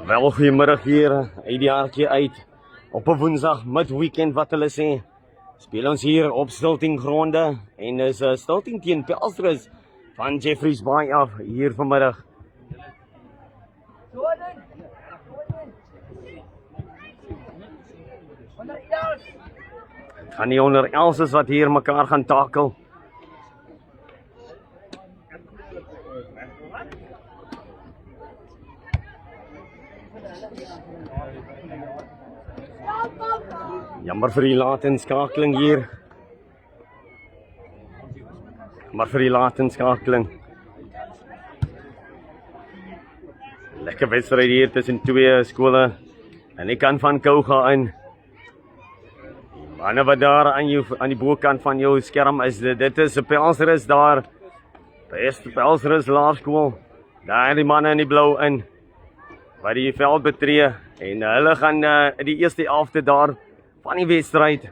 Wel, goeiemiddag hier uit die hartjie uit op 'n Woensdag midweekend wat hulle sê. Speel ons hier op Stilting gronde en is Stilting teen Pelsrus van Jeffreys Bay af hier vanmiddag. Het gaan nie onder Elses wat hier mekaar gaan takel. Jammer vir die late inskakeling hier. Lekker wedstryd hier tussen twee skole aan die kant van Kouga in. Manne wat daar aan die bokant van jou skerm is, dit is 'n Pelsrus daar. Beste Pelsrus Laerskool. Daar die manne in die blou in wat die veld betree en hulle gaan die eerste helfte daar van die wedstryd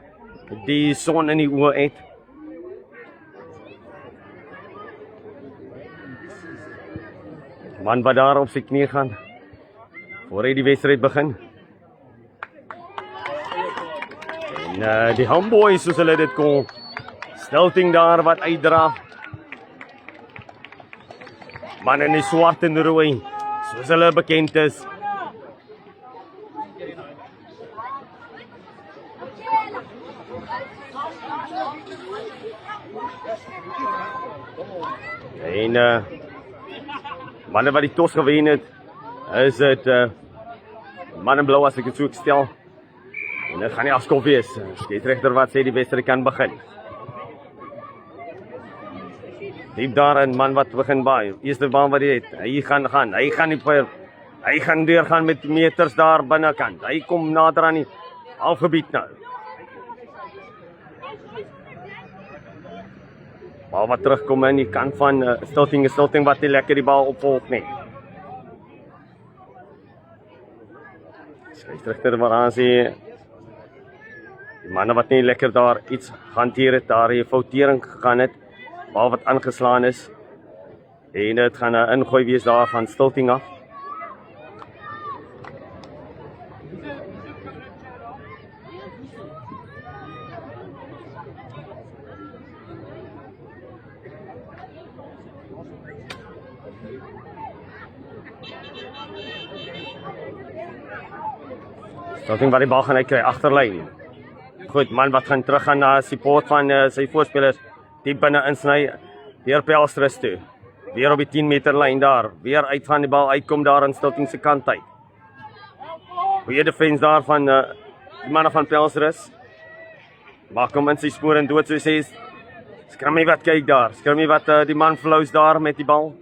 die son in die oë het. Man wat daar op sy knie gaan voor hy die wedstryd begin. En die homeboys soos hulle dit kom. Stilting daar wat uitdra. Man in die swart en rooi soos hulle bekend is. En manne wat die tos gewen het, is dit man in blou as ek het so stel. En dit gaan nie afskop wees. Skeieregter wat sê die wedstryd kan begin. Diep daar 'n man wat begin baai. Eerste baan wat hy het. Hy gaan deurgaan met meters daar binnekant. Hy kom nader aan die halfgebied nou. Bal wat terugkom in die kant van Stilting wat nie lekker die bal opvolg nie. Skeieregter wat aan sê die manne wat nie lekker daar iets hanteer het, daar die foutering gegaan het, bal wat aangeslaan is. En dit gaan 'n ingooi wees daar van Stilting af. Stilting wat die bal gaan uitkry agterlyn. Goed, man wat gaan terug gaan na support van sy voorspelers. Diep binne insny deur Pelsrus toe. Weer op die 10 meter lyn daar. Weer uit van die bal uitkom daar aan Stilting se kant uit. Goeie defense daar van die manne van Pelsrus. Maak hom in sy spoor en dood, so sê Skrimmy wat kyk daar. Skrimmy wat die man flous daar met die bal.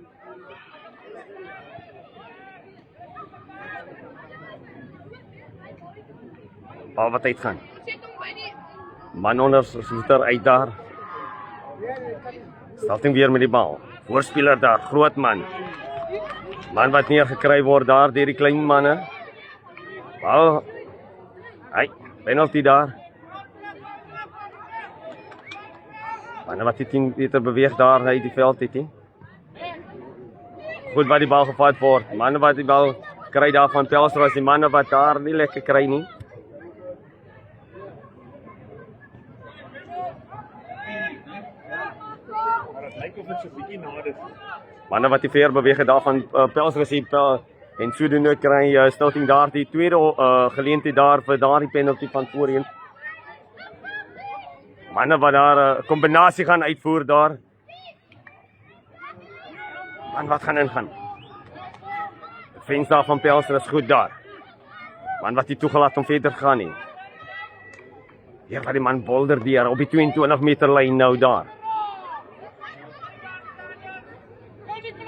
Bal wat uitgaan. Man onder Soeter uit daar. Stilting weer met die bal. Voorspeler daar, groot man. Man wat neergekry word daar deur die klein manne. Bal. Penalty daar. Manne wat die 10 meter beweeg daar uit die veld het. Goed wat die bal gevat word. Manne wat die bal kry daar van Pelsrus, die manne wat daar nie lekker kry nie. Manne wat die veer beweeg het daar van Pelsrus en sodoende kry Stilting daar die tweede geleentheid daar vir daardie penalty van voorheen. Manne wat daar 'n kombinasie gaan uitvoer daar. Man wat gaan ingaan. Defense daar van Pelsrus goed daar. Man wat nie toegelaat om verder gaan nie. Hier wat die man bolder deur op die 22 meter lyn nou daar.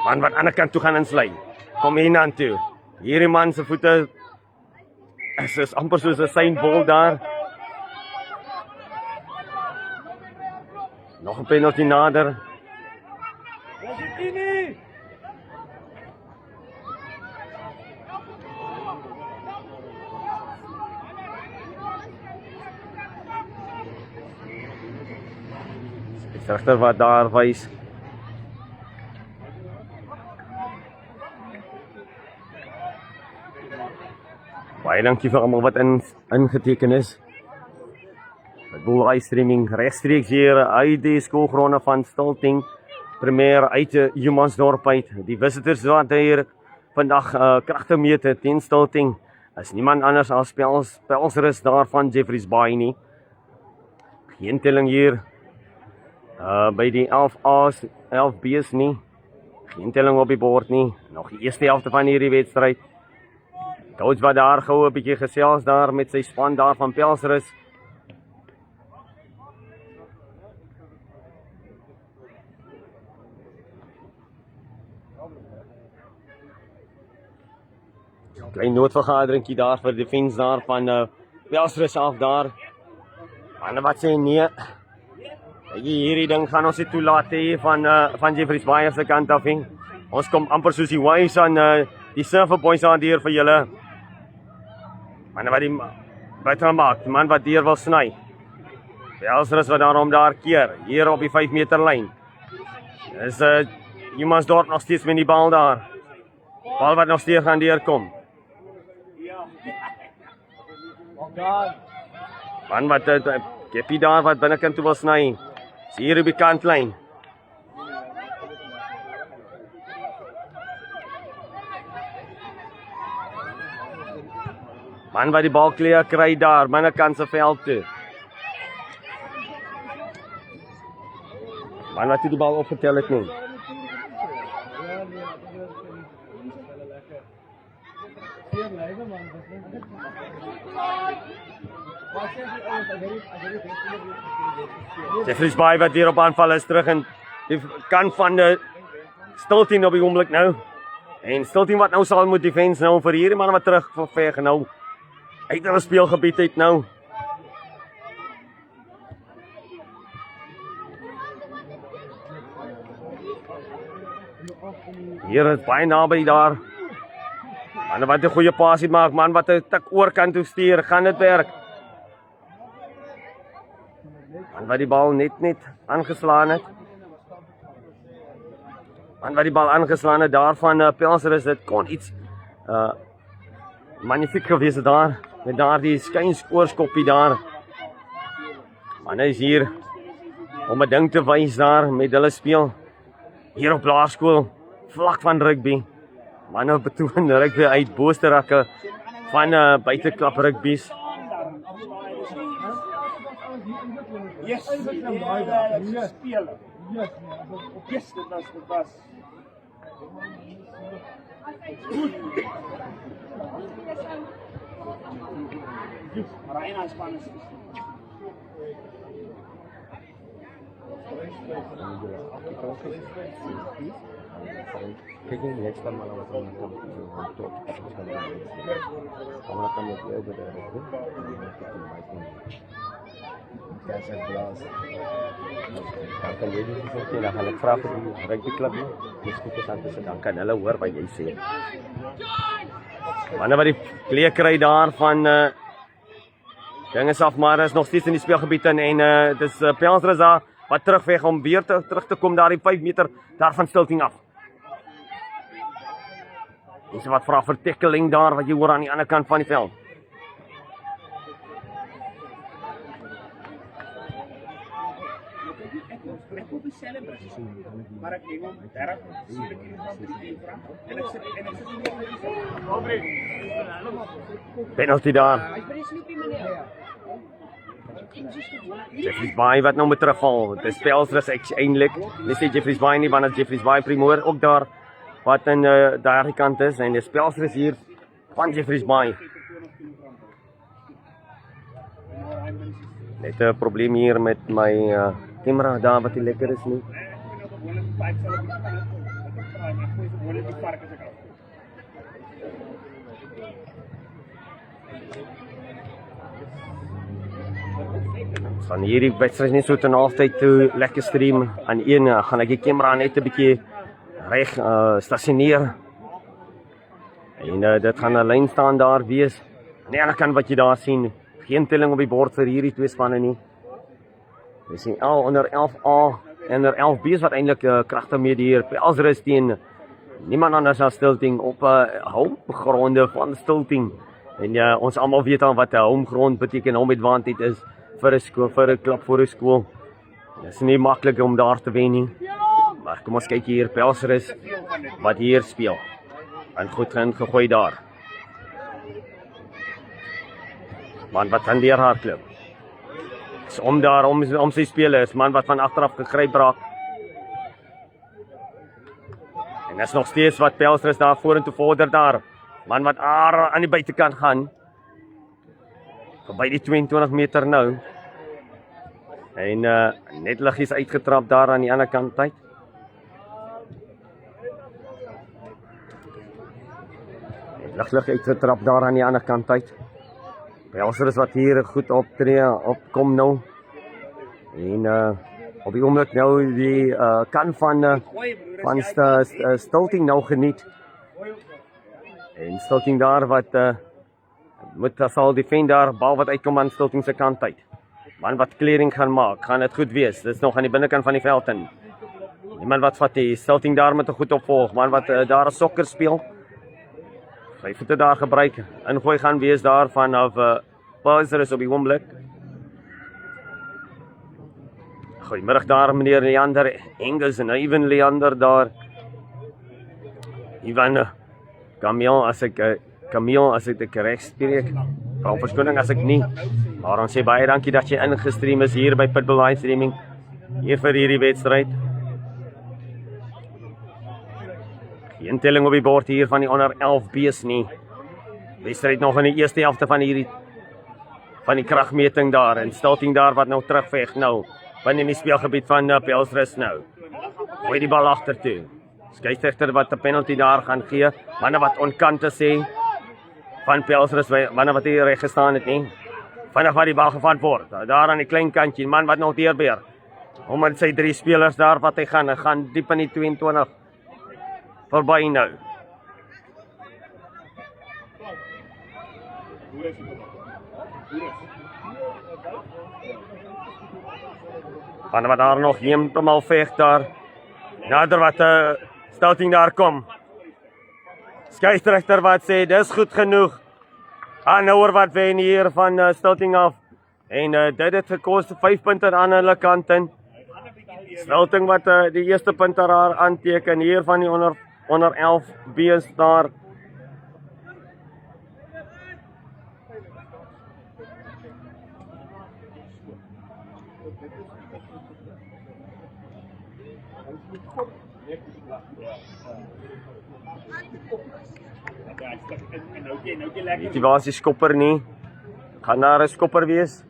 Man wat aan die kant toe gaan insluit. Kom hier aan toe. Hierdie man se voete is amper soos 'n seinbol daar. Nog 'n penalty nader. Regter wat daar wys. Baie dankie vir almal wat ingeteken is. Met Bull livestreaming regstreeks hier uit die skoolgronde van Stilting. Premier uit Humansdorp uit. Die visitors wat hier vandag kragte meet teen Stilting is niemand anders as Pelsrus daar van Jeffreys Bay nie. Geen telling hier by die 11A's, 11B's nie. Geen telling op die bord nie. Nog die eerste helfte van hierdie wedstryd. Coach wat daar gou 'n bietjie gesels daar met sy span daar van Pelsrus. Klein noodvergaderingkie daar vir die defense daar van Pelsrus af daar. En wat sê nee. Hierdie ding gaan ons nie toelaat hê van Jeffreys Bay se kant af nie. Ons kom amper soos die waves aan die surfer boys aan deur vir julle. Man wat die buite maak, die man wat deur wil sny. Pelsrus wat daarom daar keer, hier op die 5 meter lyn. Is Humansdorp nog steeds met die bal daar. Bal wat nog steeds gaan deurkom. Man wat Keppie daar wat binnekant toe wil sny. Is hier op die kantlyn. Man wat die bal clear kry daar, binnekant se veld toe. Man wat die bal opgetel het nie. Jeffreys Bay wat hier op aanval is terug in die kant van die Stilting op die oomblik nou. En Stilting wat nou sal moet defense nou vir hierdie man wat terug veg nou. Uit hulle speelgebied uit nou. Hier is baie naby daar. Man wat 'n goeie pasie maak, man wat 'n tik oorkant toe stuur, gaan dit werk. Man wat die bal net aangeslaan het. Man wat die bal aangeslaan het daarvan Pelsrus, dit kon iets magnifiek gewees het daar. Met daar die skynskoorskoppie daar. Man is hier om 'n ding te wys daar met hulle speel. Hier op laerskool, vlak van rugby. Man nou betoon rugby uit Boosterrakke van buiteklap rugby's. Yes, dit was. Maar een aanspanning is. Kijk niet, next time malah wat orang nak top. Orang akan lihat dia berada di Kasar Belas. Akan jadi sesuatu yang halal frap di rugby club ni. Mesti kita sedangkan hulle hoor wat jy sê. Manne wat die klee kry daar van dinges af, maar is nog steeds in die speelgebied en dis Pelsrus daar wat terugveg om weer terug te kom daar die 5 meter daar van Stilting af. Dis wat vra vir tackling daar wat jy hoor aan die ander kant van die veld. Maar ek neem hom 30 Penalty daar. Jeffreys Bay wat nou moet terugval. Dis Pelsrus eintlik. Dis nie Jeffreys Bay nie, want Jeffreys Bay Primor ook daar wat aan daardie kant is en dis Pelsrus hier van Jeffreys Bay. Net 'n probleem hier met my kamera daar wat nie lekker is nie. Van hierdie wedstryd nie so ten halftyd toe lekker stream aan een gaan ek die kamera net 'n bietjie reg stasioneer. En dit gaan 'n lyn staan daar wees. Aan die ander kant wat jy daar sien, geen telling op die bord vir hierdie twee spanne nie. Jy sien onder 11A en onder 11B wat eintlik kragte mee hier. Pelsrus teen niemand anders as Stilting op 'n hulpgronde van Stilting. En ons almal weet al wat 'n homegrond beteken, home advantage is vir 'n klub voor 'n skool. Dit is nie maklik om daar te wen nie. Maar kom ons kyk hier, Pelsrus wat hier speel. En goed gegooi daar. Man wat aan die hardloop. Is om daar om sy spelers, man wat van agteraf gegryp raak. En is nog steeds wat Pelsrus daar vorentoe vorder daar. Man wat aan die buitekant gaan. Verby die 22 meter nou. En net liggies uitgetrap daar aan die ander kant uit. Lig uitgetrap daar aan die ander kant uit. Pelsrus wat hier goed opkom nou. En op die oomblik nou die kan van Stolting nou geniet. En Stolting daar wat sal defend daar, bal wat uitkom aan Stolting se kant uit. Man wat clearing gaan maak, gaan dit goed wees. Dit is nog aan die binnekant van die veld in. Iemand wat vat die Stolting daar met 'n goed opvolg, man wat daar 'n sokker speel. Sy voete daar gebruik. Ingooi gaan wees daar vanaf Pelsrus op die oomblik. Goeiemiddag daar meneer Leander Engels en Ivan Leander daar. Ivan Camille as ek dit reg spreek. Vra verskoning as ek nie. Maar ons sê baie dankie dat jy ingestream is hier by Pitbull Live Streaming hier vir hierdie wedstryd. Geen telling op die bord hier van die onder 11 B's nie. Wedstryd nog in die eerste helfte van die kragmeting daar en Stolting daar wat nou terugveg nou binne in die speelgebied van Pelsrus nou. Gooi die bal agtertoe. Skeieregter wat 'n penalty daar gaan gee. Manne wat onkant is sê van Pelsrus, manne wat hier reg gestaan het nie. Vinnig wat die bal gevat word. Daar aan die klein kantjie, man wat nog deurbeer. Omdat sy 3 spelers daar wat hy gaan diep in die 22 verby nou. Van wat daar nog heeltemal veg daar. Nader wat Stolting daar kom. Skeieregter wat sê dis goed genoeg. Aanhouer wat wen hier van Stolting af. En dit het gekos 5 punte aan hulle kant in. Stolting wat die eerste punt daar aanteken hier van die onder 11 B's daar. Die was die skopper nie. Gaan daar 'n skopper wees?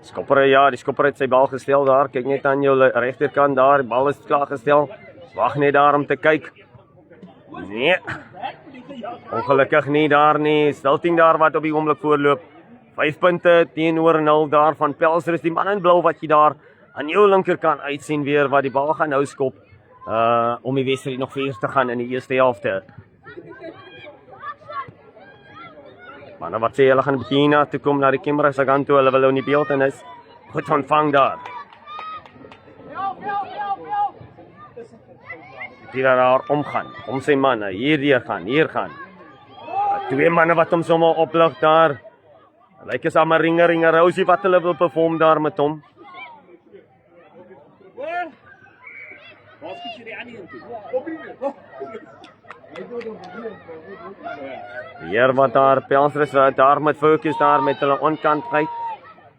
Skopper, ja, die skopper het sy bal gestel daar. Kyk net aan jou regterkant daar, die bal is klaar gestel. Wag net daar om te kyk. Nee. Ongelukkig nie daar nie. Stolting daar wat op die oomblik voorloop. 5 punte teenoor 0 daar van Pelsrus. Die man in blou wat jy daar aan jou linkerkant uitsien weer wat die bal gaan nou skop. Om die wedstryd nog verder te gaan in die eerste helfte. Maar wat sê hulle gaan begin toe kom na die kamera se kant toe, hulle wil nou in die beeld en is goed ontvang daar. Die daar omgaan, om sy manne, hier gaan. 2 manne wat hom sommer oplig daar. Lyk is maar ringer, Rosie wat hulle wil perform daar met hom. Hier wat daar, Pelsrus wat daar met fokus daar met hulle onkant uit.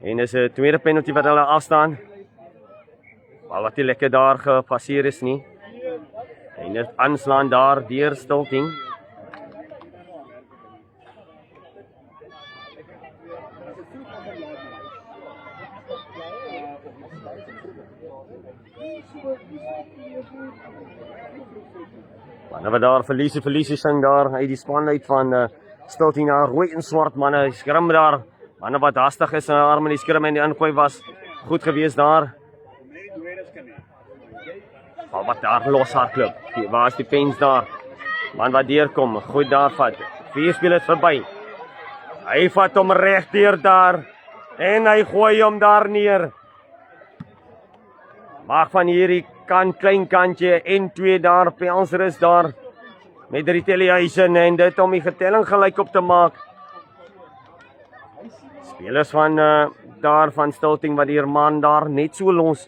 En is 'n tweede penalty wat hulle afstaan. Bal wat nie lekker daar gepasseer is nie. En dit aanslaan daar deur Stolting. Maar daar verlies sing daar uit die span uit van Stolting daar, rooi en swart manne, skrim daar. Manne wat hastig is, arm in die skrim en die ingooi was goed geweest daar. Maar wat daar los hardloop. Waar is die fans daar? Man wat deurkom, goed daar vat. 4 spelers verby. Hy vat hom reg deur daar en hy gooi hom daar neer. Maak van hierdie kant, klein kantjie, N2 daar, Pelsrus daar, met retaliation en dit om die getelling gelyk op te maak. Spelers van daar van Stilting wat die man daar net so los,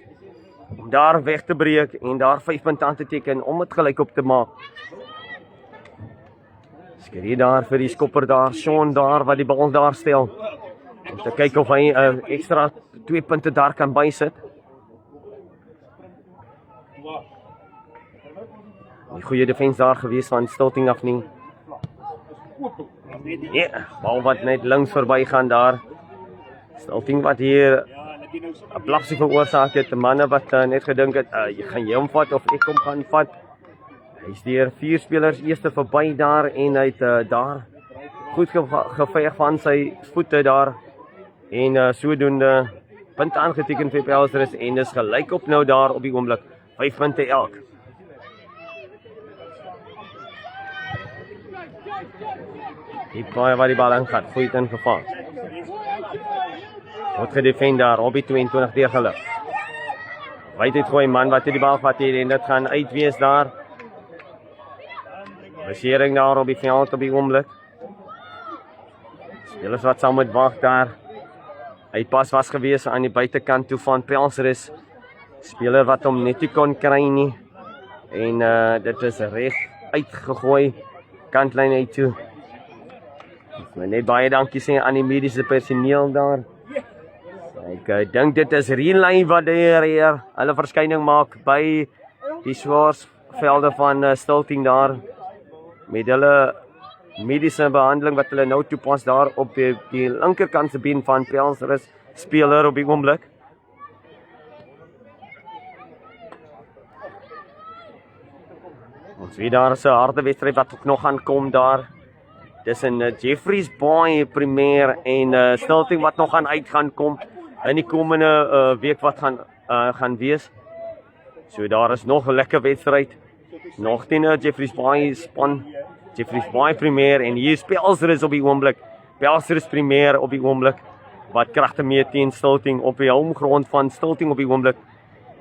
om daar weg te breek en daar 5 punte aan te teken om dit gelyk op te maak. Skree daar vir die skopper daar, Sean daar wat die bal daar stel, om te kyk of hy extra 2 punte daar kan bysit. Die goeie defense daar gewees van Stilting af nie. Ja, bal wat net links verby gaan daar. Stilting wat hier 'n plaksie veroorsaak het, 'n manne wat net gedink het, gaan jy hom vat of ek hom gaan vat. Hy's deur 4 spelers eerste verby daar en hy het daar goed geveeg van sy voete daar en sodoende punte aangeteken vir Pelsrus en dis gelyk op nou daar op die oomblik 5 punte elk. Die paai waar die bal ingaan, goed ingevang. Wat gedefend daar, op die 22 deurgelig. Wyd het gooi man wat die bal vat hier en dit gaan uitwees daar. Besering daar op die veld op die oomblik. Spelers wat saam met wag daar. Hy pas was gewees aan die buitekant toe van Pelsrus. Speler wat hom net nie kon kry nie. En dit is reg uitgegooi kantlyn uit toe. Maar net baie dankie sê aan die mediese personeel daar. Ek dink dit is Relay wat hier hulle verskyning maak by die Swarsvelde van Stilting daar met hulle mediese behandeling wat hulle nou toepas daar op die linkerkant se been van Pelsrus speler op die oomblik. Ons weet daar is 'n harde wedstryd wat ook nog gaan kom daar. Tussen Jeffreys Bay Premier en Stilting wat nog gaan kom in die komende week wat gaan wees. So daar is nog 'n lekker wedstryd. Nog teen Jeffreys Bay span, Jeffreys Bay Premier en hier is Pelsrus op die oomblik. Pelsrus Premier op die oomblik wat kragte mee teen Stilting op die homegrond van Stilting op die oomblik.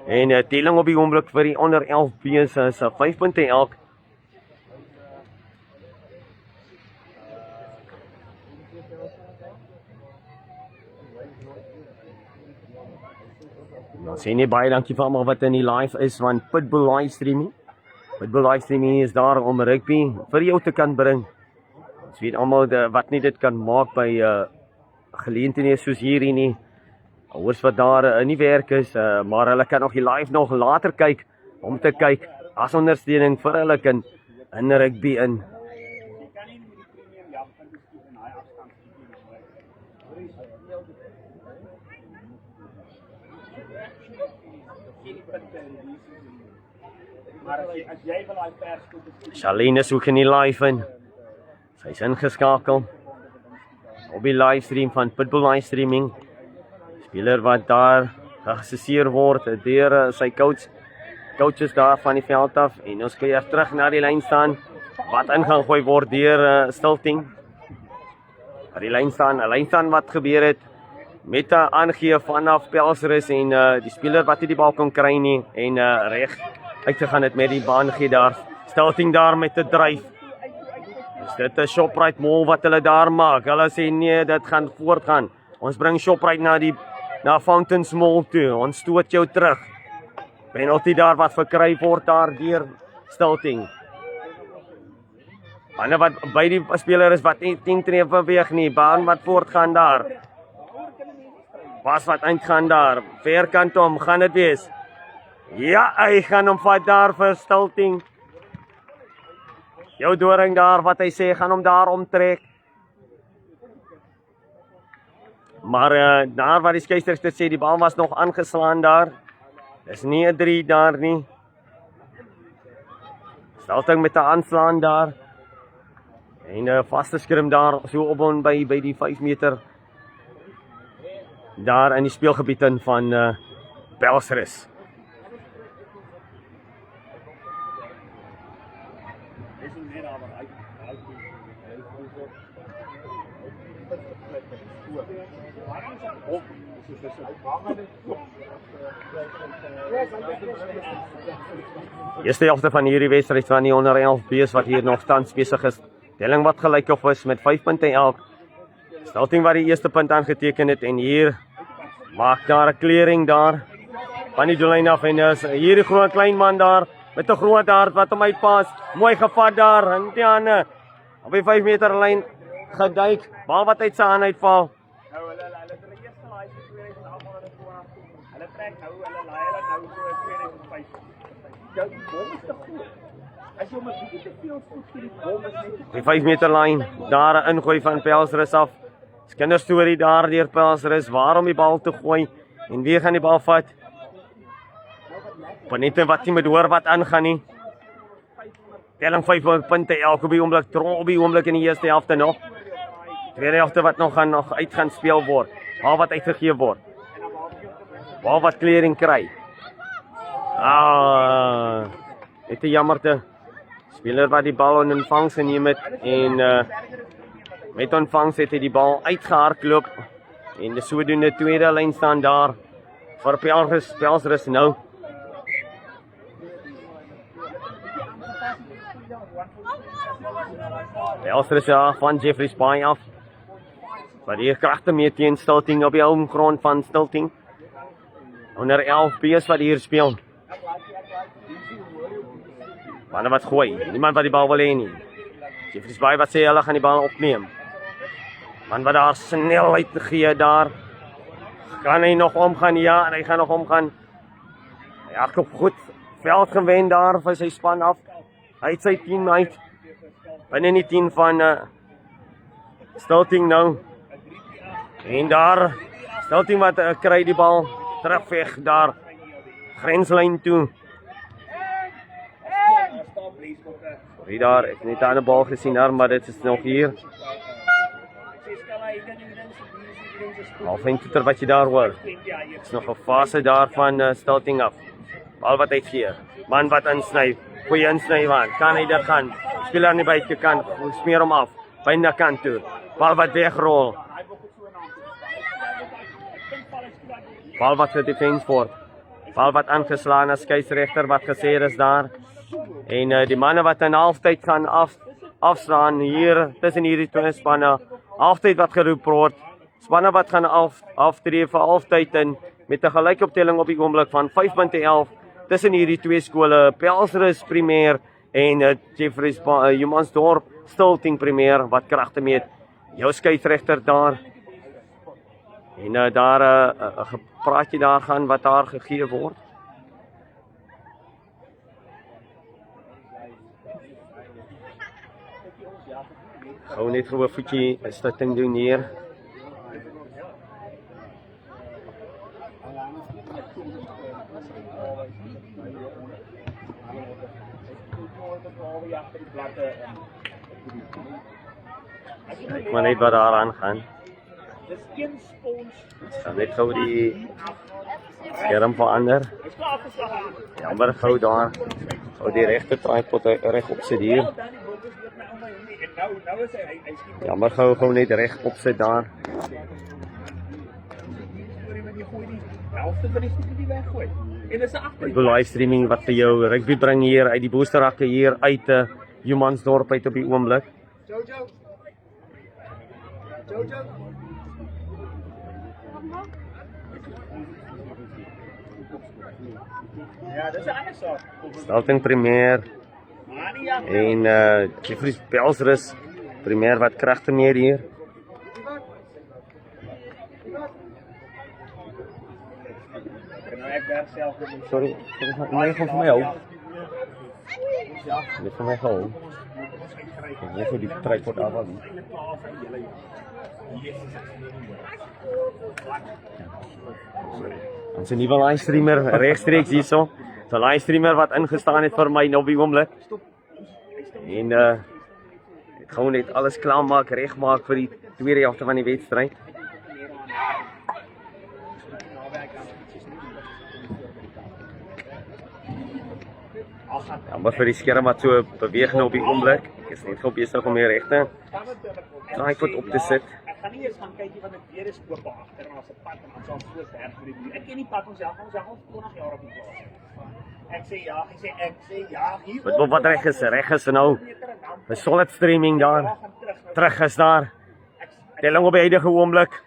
En telling op die oomblik vir die onder 11 B's is 5 punte elk. Nou sê nie baie dankie vir almal wat in die live is van Pitbull livestreaming. Pitbull livestreaming is daar om rugby vir jou te kan bring. Ons weet almal wat nie dit kan maak by geleenthede soos hierdie nie. Ouers wat daar nie werk is, maar hulle kan nog die live nog later kyk om te kyk as ondersteuning vir hulle kind in rugby in. Charlene is ook in die live in. Sy is ingeskakel op die livestream van Pitbull livestreaming. Speler wat daar geassesseer word deur sy coaches daar van die veld af en ons kyk terug na die lyn staan wat ingaan gooi word deur Stilting. By die lyn staan, 'n lyn staan wat gebeur het met 'n aangee vanaf Pelsrus en die speler wat nie die bal kon kry nie en reg uitgegaan het met die baan gee daar. Stilting daar met 'n dryf. Is dit 'n Shoprite mall wat hulle daar maak? Hulle sê nee, dit gaan voortgaan. Ons bring Shoprite na Fountains Mall toe. Ons stoot jou terug. Penalty daar wat verkry word daar deur Stilting. Ander wat by die speler is wat nie 10 tree beweeg nie. Baan wat voortgaan daar. Pas wat uitgaan daar. Verkant hom, gaan dit wees. Ja, hy gaan hom vat daar vir Stilting. Jou Doring daar wat hy sê, gaan hom daar omtrek. Maar daar waar die skeieregter sê, die bal was nog aangeslaan daar. Dis nie 'n 3 daar nie. Stilting met 'n aanslaan daar. En 'n vaste skrim daar, so op by die 5 meter. Daar in die speelgebied in van Pelsrus. Eerste helfte van hierdie wedstryd van die onder 11 B's wat hier nog tans besig is. Telling wat gelyk of is met 5 punte elk. Stelting wat die eerste punt aangeteken het en hier maak daar 'n clearing daar van die doellyn af en is hier 'n groot klein man daar met 'n groot hart wat hom uitpas. Mooi gevat daar in die hande. Op die 5 meter lyn geduik. Bal wat uit sy hand uitval. Nou hulle trek eers daai tweede en almal hulle voor af. Hulle trek nou hulle laai hulle nou so 2005. Jou bom is te goed. As jy hom 'n bietjie te veel voet vir die bom is net Die 5 meter lyn, daar 'n ingooi van Pelsrus af. Dis kinderstorie daar deur Pelsrus, waarom die bal te gooi en wie gaan die bal vat? Panette wat nie met hoor wat aangaan nie. Telling 5 punte elk op die oomblik, tron op die oomblik in die eerste helfte nog. Tweede helfte wat nog uit gaan speel word. Bal wat uitgegee word. Bal wat clearing kry. Dit is jammerte. Speler wat die bal in ontvangs geneem het en met ontvangs het hy die bal uitgehardloop en dis sodoende tweede lyn staan daar vir Pelsrus nou. Pelsrus van Jeffrey's Bay af. Wat hier kragte mee teen Stilting op die homegrond van Stilting. Onder 11 B's wat hier speel. Manne wat gooi, niemand wat die bal wil hê nie. Jeffrey's Bay wat sê hulle gaan die bal opneem. Man wat daar snelheid gee daar. Kan hy nog omgaan? Ja, en hy gaan nog omgaan. Hy hardloop goed. Veld gewen daar vir sy span af. Hy het sy team uit. Binne die 10 van Stilting nou. En daar Stilting wat kry die bal terugveg daar. Grenslyn toe. Wie daar, ek het net 'n ander bal gesien daar, maar dit is nog hier. Halfeindtoeter wat jy daar hoor. Dit is nog 'n fase daar van Stilting af. Bal wat uitgee. Man wat insny. Goeie insny van. Kan hy dit gaan? Speler aan die buitekant. Smeer hom af. Byna kant toe. Bal wat wegrol. Bal wat vir defense word. Bal wat aangeslaan as skeieregter wat gesê is daar. En die manne wat in halftyd gaan afstaan hier tussen hierdie twee spanne. Halftyd wat geroep word. Spanne wat gaan aftree vir halftyd in met 'n gelykoptelling op die oomblik van 5.11 tussen hierdie twee skole, Pelsrus Primêr en Jeffrey's Humansdorp Stilting Primêr wat kragte meet. Jou skeieregter daar. En daar 'n gepraatjie daar gaan wat daar gegee word. Gou net gou 'n voetjie stutting doen hier. Kyk maar net wat daar aangaan. Dan net gou die skerm verander. Jammer gou daar. Gou die regte tripod reg opsit hier. Jammer gou net reg opsit daar. Ek wil livestreaming wat vir jou rugby bring hier uit die Boosterrakke hier uit Humansdorp uit op die oomblik. Ja, dis 'n ander saak. Stilting Primêr en Jeffrey's Pelsrus Primêr wat kragte meer hier. Sorry, nee, van my hou. Net van my hou. Ek wil die tripod afhaal. Ons 'n nuwe livestreamer regstreeks hierso. 'n Livestreamer wat ingestaan het vir my nou op die oomblik. En ek gaan net alles klaarmaak, regmaak vir die tweede helfte van die wedstryd. Maar vir die skerm wat so beweeg nou op die oomblik. Ek is net gou besig om die regte tripod op te sit. gaan nie eers gaan kyk want dit weer is oop agter en daar's 'n pad en dan sal so 30 minute. Ek ken die pad ons ja, ons 20 jaar op die plaas. Ek sê ja, ek sê ja, hier. Wat reg is nou. Die solid streaming daar. Terug is daar. Telling op die huidige oomblik.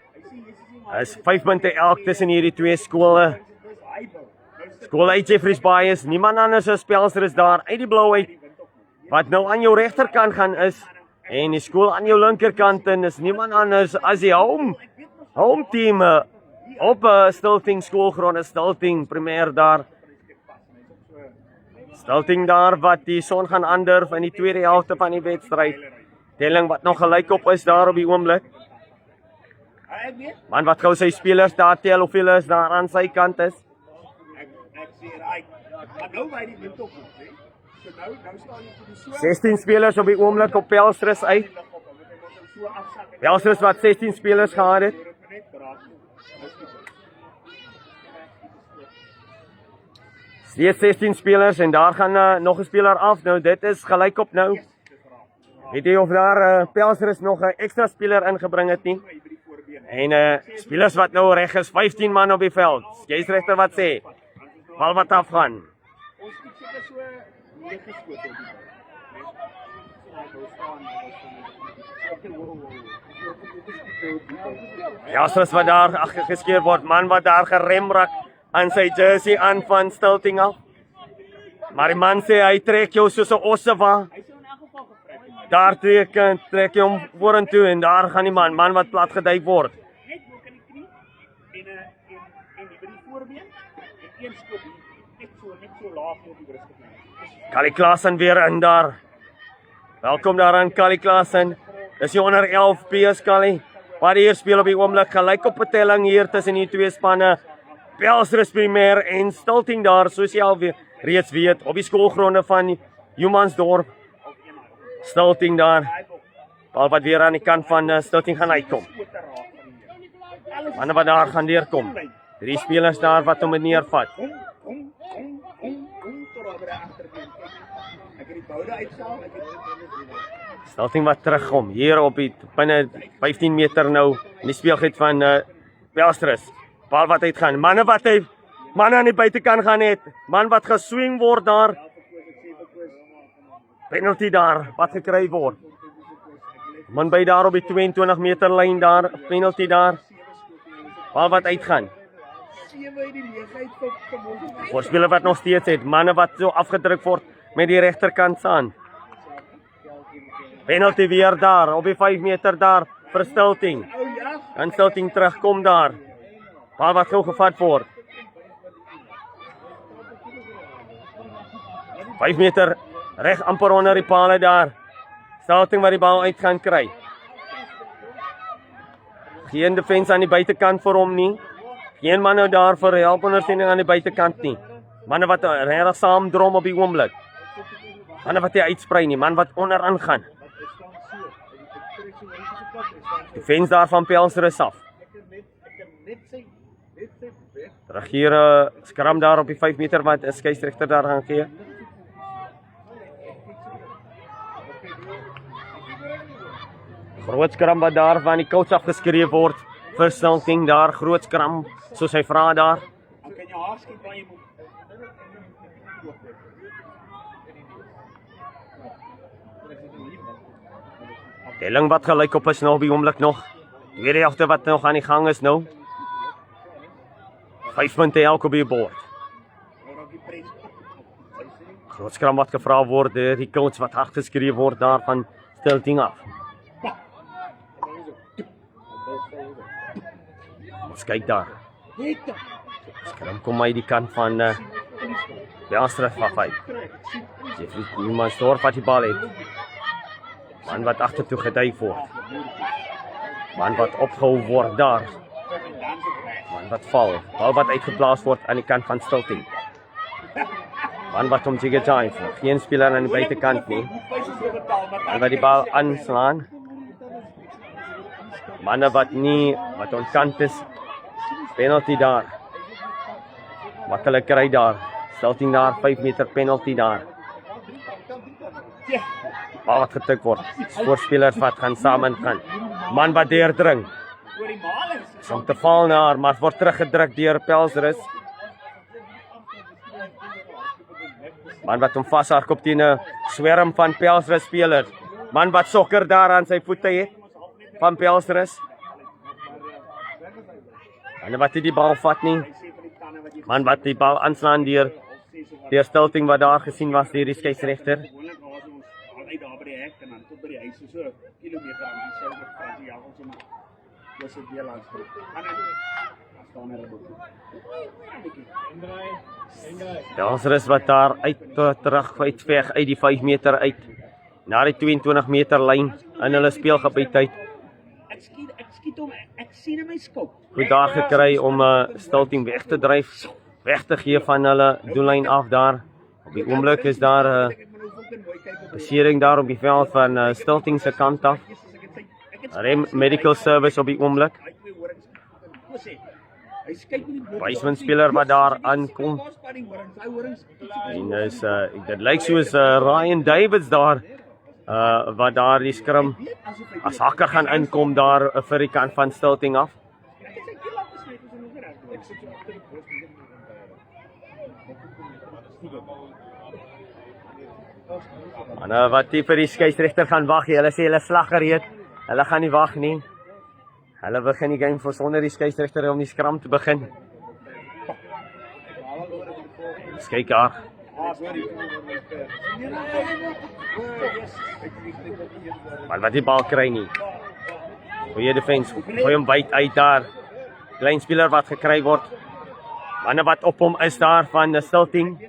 Is 5 punte elk tussen hierdie twee skole. Skool uit Jeffreys Bay is niemand anders as Pelser is daar uit die blou uit. Wat nou aan jou regterkant gaan is en die skool aan jou linkerkant en is niemand anders as die home team op Stilting skoolgrond, Stilting primêr daar. Stilting daar wat die son gaan aandurf in die tweede helfte van die wedstryd. Telling wat nog gelyk op is daar op die oomblik. Man wat gou sy spelers daar tel hoeveel is daar aan sy kant is. Ek sê right. Maar nou by die wind op, hè. So nou staan jy vir die so 16 spelers op die oomblik op Pelstris uit. Pelstris wat 16 spelers gehad het. Steeds 16 spelers en daar gaan nog 'n speler af. Nou dit is gelyk op nou. Weet jy of daar Pelstris nog 'n ekstra speler ingebring het nie? En spelers wat nou reg is, 15 man op die veld. Jy's regter wat sê. Bal wat afgaan. Ons het seker so 9 skote op die bal. Pelstris wat daar aggeskeer word, man wat daar gerem raak aan sy jersey aan van Stilting af. Maar die man sê hy trek jou soos 'n ossewa. Daar trek jy hom vorentoe en daar gaan die man wat plat geduik word. Net bo kan die knie en die by die voorbeen en een skop net so laag op die brust gekry. Kali Klaasen weer in daar. Welkom daar aan Kali Klaasen. Dis die onder 11 PS Kali. Wat hier speel op die oomblik gelyk op 'n telling hier tussen die twee spanne. Pelstris primêr en Stilting daar soos jy al reeds weet op die skoolgronde van Humansdorp. Stilting daar. Bal wat weer aan die kant van Stilting gaan uitkom. Manne wat daar gaan deurkom. 3 spelers daar wat hom neervat. Stilting wat terugkom hier op die binne 15 meter nou in die speelgebied van Pelstris. Bal wat uitgaan. Manne aan die buitekant gaan het. Man wat geswing word daar. Penalty daar wat gekry word. Man by daar op die 22 meter lyn daar, penalty daar. Bal wat uitgaan. Voorspeler wat nog steeds het, manne wat so afgedruk word met die regterkant staan. Penalty weer daar op die 5 meter daar vir Stilting. En Stilting terugkom daar. Bal wat gou gevat word. 5 meter reg amper onder die paal daar. Stilting wat die bal uit gaan kry. Geen defense aan die buitekant vir hom nie. Geen man nou daar vir help ondersteuning aan die buitekant nie. Manne wat regtig saam drom op die oomblik. Manne wat nie uitsprei nie, man wat onderaan gaan. Defense daar van Pelstris af. Terug hier skram daar op die 5 meter wat 'n skeieregter daar gaan gee. Groot skram wat daar van die coach afgeskryf word vir Stilting daar, groot skram soos hy vra daar. Dan kan jy haar skiet waar jy moet. Telling wat gelyk op is nou op die oomblik nog. Tweede helfte wat nog aan die gang is nou. 5 punte elk op die bord. Groot skram wat gevra word deur die coach wat afgeskryf word daar van Stilting af. Ons kyk daar. Skram kom uit die kant van Pelstris af uit. Iemand stoor wat die bal het. Man wat agtertoe geduik word. Man wat opgehou word daar. Man wat val. Bal wat uitgeplaas word aan die kant van Stilting. Man wat hom jigger time vir. Geen speler aan die buitekant nie. Man wat die bal aanslaan. Manne wat ontkant is. Penalty daar. Maklik kry daar. Stilting daar 5 meter penalty daar. Bal wat getik word. Voorspelers wat gaan saam in gaan. Man wat deurdring. Oor die maal is. Om te val na haar, maar word teruggedruk deur Pelsrus. Man wat hom vashardloop teen 'n swerm van Pelsrus spelers. Man wat sokker daar aan sy voete het van Pelsrus. En wat die bal vat nie. Man wat die bal aanslaan deur Stilting wat daar gesien was deur die skeieregter. Gewoonlik was ons altyd daar by die hek en dan tot by die huis so 'n kilometer aan die suidelike kant die jag ons sommer. Dis 'n deel langs. Gaan dan staan er 'n boek. Pelsrus wat daar terug uitveg uit die 5 meter uit na die 22 meter lyn in hulle speelgebied uit. Ek skiet hom. Ek sien in my skop. Goed daar gekry om Stilting weg te dryf, weg te gee van hulle doellyn af daar. Op die oomblik is daar 'n besering daar op die veld van Stilting se kant af. Medical service op die oomblik. Weisman speler wat daar aankom. En is dit lyk soos Ryan Davids daar wat daar die skrim as hakker gaan inkom daar vir die kant van Stilting af. En wat die vir die skeieregter gaan wag, hulle sê hulle slag gereed. Hulle gaan nie wag nie. Hulle begin die game sonder die skeieregter om die skram te begin. Kyk daar. Maar wat die bal kry nie. Goeie defense, gooi hom wyd uit daar. Klein speler wat gekry word. Manne wat op hom is daar van Stilting.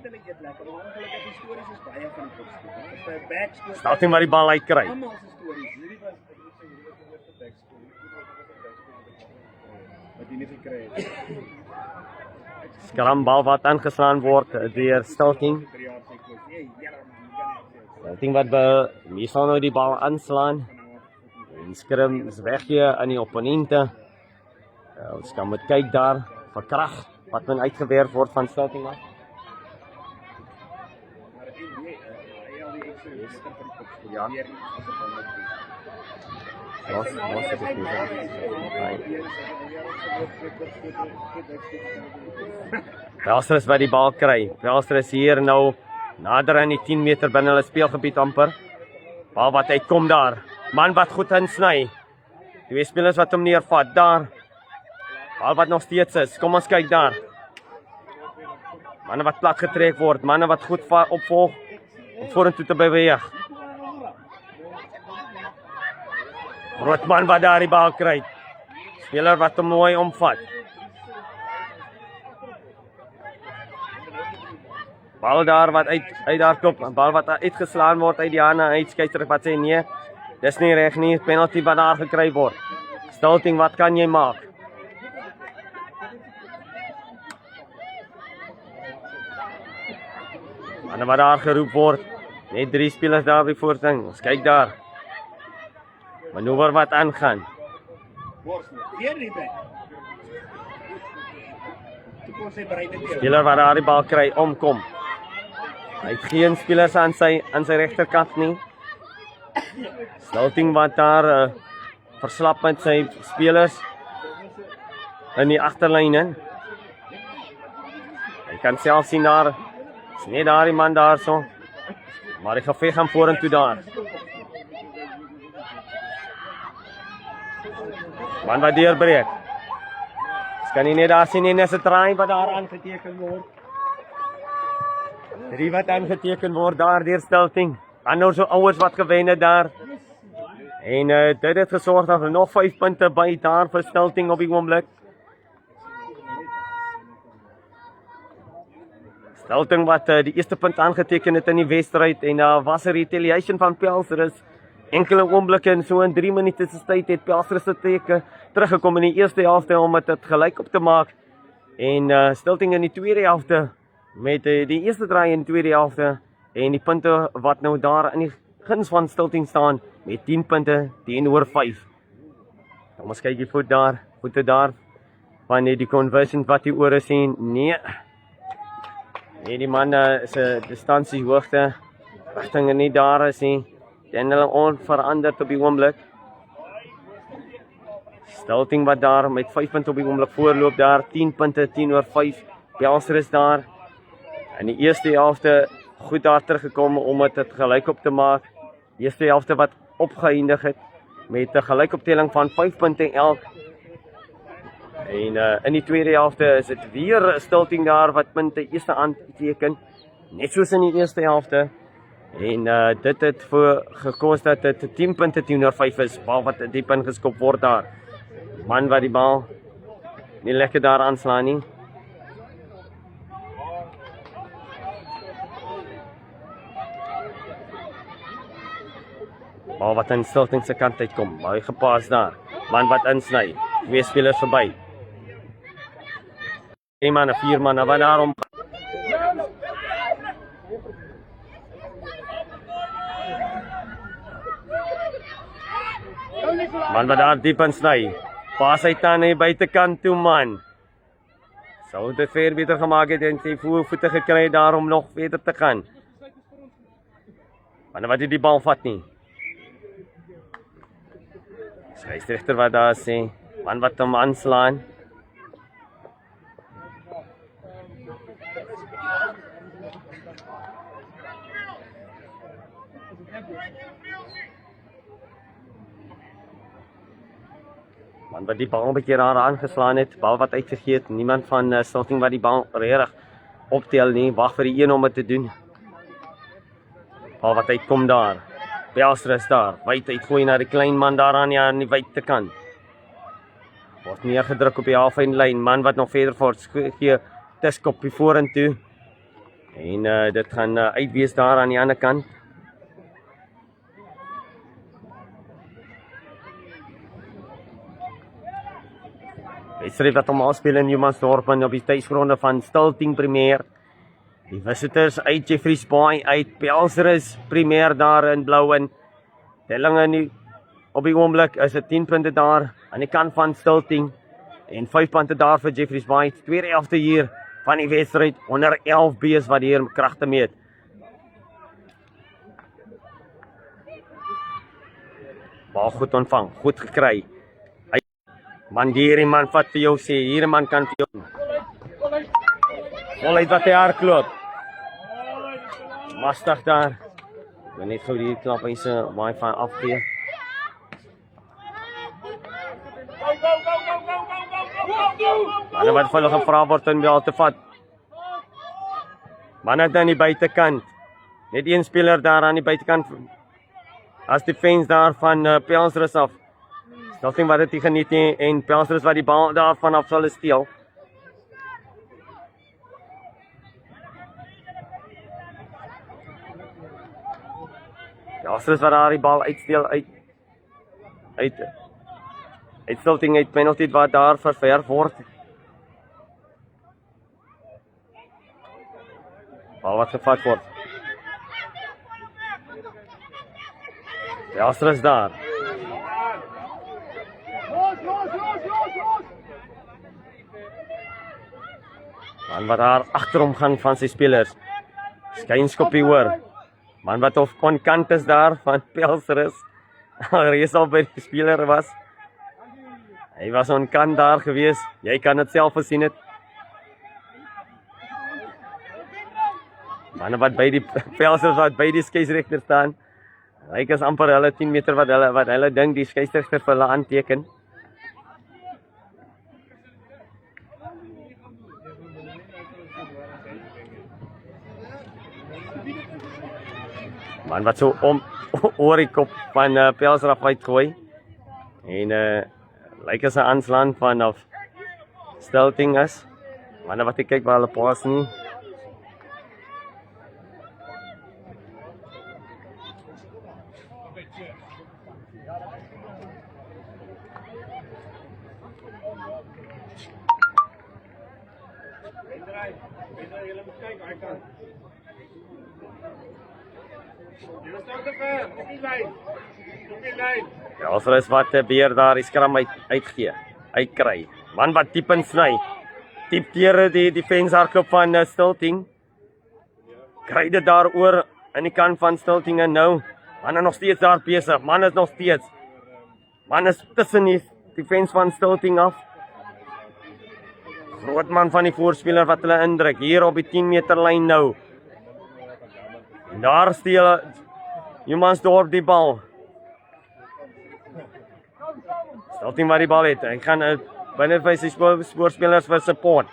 Stilting wat die bal uitkry. Skrambal wat aangeslaan word deur Stilting. Stilting wat hier sal nou die bal aanslaan. En skrim is weggee aan die opponente. Ons kan moet kyk daar vir krag wat men uitgewerf word van Stilting af. Ja. Pelsrus wat die bal kry. Pelsrus hier nou nader aan die 10 meter binne hulle speelgebied amper. Bal wat uitkom daar. Man wat goed insny. Twee spelers wat hom neervat daar. Bal wat nog steeds is. Kom ons kyk daar. Manne wat plat getrek word. Manne wat goed opvolg om vorentoe te beweeg. Roodman wat daar die bal kry. Speler wat hom mooi omvat. Bal daar wat uit daar klop. Bal wat uitgeslaan word uit die hande. Skeieregter wat sê nee. Dis nie reg nie. Penalty wat daar gekry word. Stilting, wat kan jy maak? En wat daar geroep word. Net 3 spelers daar by voorsting. Ons kyk daar. Manoeuvre wat aangaan. Speler wat daar die bal kry, omkom. Hy het geen spelers aan sy regterkant nie. Stilting wat daar verslap met sy spelers in die agterlyn in. Jy kan self sien daar, is net daar die man daar so. Maar die geveg gaan vorentoe daar. Man wat deurbreek. Kan jy net daar sien en is 'n try wat daar aangeteken word. 3 wat aangeteken word daar deur Stilting. Dan nou so ouers wat gewen het daar. En dit het gesorg dat nog 5 punte by daar vir Stilting op die oomblik. Stilting wat die eerste punt aangeteken het in die wedstryd en daar was 'n retaliation van Pelsrus. Enkele oomblikke in so in 3 minute se tyd het Pelsrus se teke teruggekom in die eerste helfte om dit gelyk op te maak. En Stilting in die tweede helfte met die eerste draai in die tweede helfte en die punte wat nou daar in die guns van Stilting staan met 10 punte teenoor 5. Kom ons kyk die voete daar van die conversion wat die ore sien. Nee, die man se distansie hoogte rigting nie daar is nie. En hulle onveranderd op die oomblik. Stilting wat daar met 5 punte op die oomblik voorloop daar, 10 punte, 10/5. Pelser is daar. In die eerste helfte goed daar teruggekom om dit gelyk op te maak. Die eerste helfte wat opgeëindig het met 'n gelykoptelling van 5 punte elk. En in die tweede helfte is dit weer 'n Stilting daar wat punte eerste aanteken, net soos in die eerste helfte. En dit het voor gekos dat dit 10 punte 10/5 is, bal wat diep ingeskop word daar. Man wat die bal nie lekker daar aanslaan nie. Bal wat in Stilting se kant uitkom, baie gepaas daar. Man wat insny, 2 spelers verby. 1 man, 4 man, wat daarom. Man wat daar diep insny. Pas uit aan die buitekant toe man. Sou dit ver beter gemaak het en sy voete gekry daarom nog verder te gaan. Man wat die bal vat nie. Scheidsrechter wat daar sê, man wat hom aanslaan. Man wat die bal 'n bietjie raar aangeslaan het, bal wat uitgegee het, niemand van Stilting wat die bal regtig optel nie, wag vir die een om dit te doen. Bal wat uitkom daar. Pelser is daar, wyd uitgooi na die klein man daar aan die buitekant. Word neergedruk op die halflyn, man wat nog verder gee, tuskoppie vorentoe. En dit gaan uitwees daar aan die ander kant. Wedstryd wat hom afspeel in Humansdorp op die tuisgronde van Stilting Premier. Die visitors uit Jeffreys Bay uit, Pelser is Premier daar in blou en telling op die oomblik is dit 10 punte daar aan die kant van Stilting en 5 punte daar vir Jeffreys Bay. Tweede helfte hier van die wedstryd onder 11 B's wat hier kragte meet. Bal goed ontvang, goed gekry. Man hierdie man vat vir jou sê, hierdie man kan vir jou. Voluit wat hy hardloop. Mastig daar. Ek weet net gou die klap hy se wifi afgee. Man wat hulle gevra word om wel te vat. Man het aan die buitekant. Net een speler daar aan die buitekant. As die fans daar van Pelser is af. Stilting wat dit geniet nie en Pelser is wat die bal daarvan af sal steel. Pelser is wat daar die bal uitsteel uit Stilting uit penalty wat daar verwerf word. Bal wat gevat word. Pelser is daar. Man wat daar agterom gaan van sy spelers. Skynskoppie hoor. Man wat op onkant is daar van Pelser is. Reeds al by die speler was. Hy was onkant daar gewees. Jy kan dit self gesien het. Man wat by die Pelser wat by die skeieregter staan. Lyk as amper hulle 10 meter wat hulle dink die skeieregter vir hulle aanteken. Man wat so oor die kop van Pelser af uitgooi. En lyk as 'n aanslaan vanaf Stilting is. Man wat kyk waar hulle pas nie. Ja, ons is wat beer daar die skram uitkry. Man wat diep insny. Diep deur die defense hardloop van Stilting. Kry dit daar oor in die kant van Stilting en nou. Man is nog steeds daar besig. Man is nog steeds. Man is tussen die defense van Stilting af. Groot man van die voorspeler wat hulle indruk, hier op die 10 meter lyn nou. En daar steel Humansdorp die bal. Stilting waar die bal het, hy gaan binne vir sy voorspelers vir support.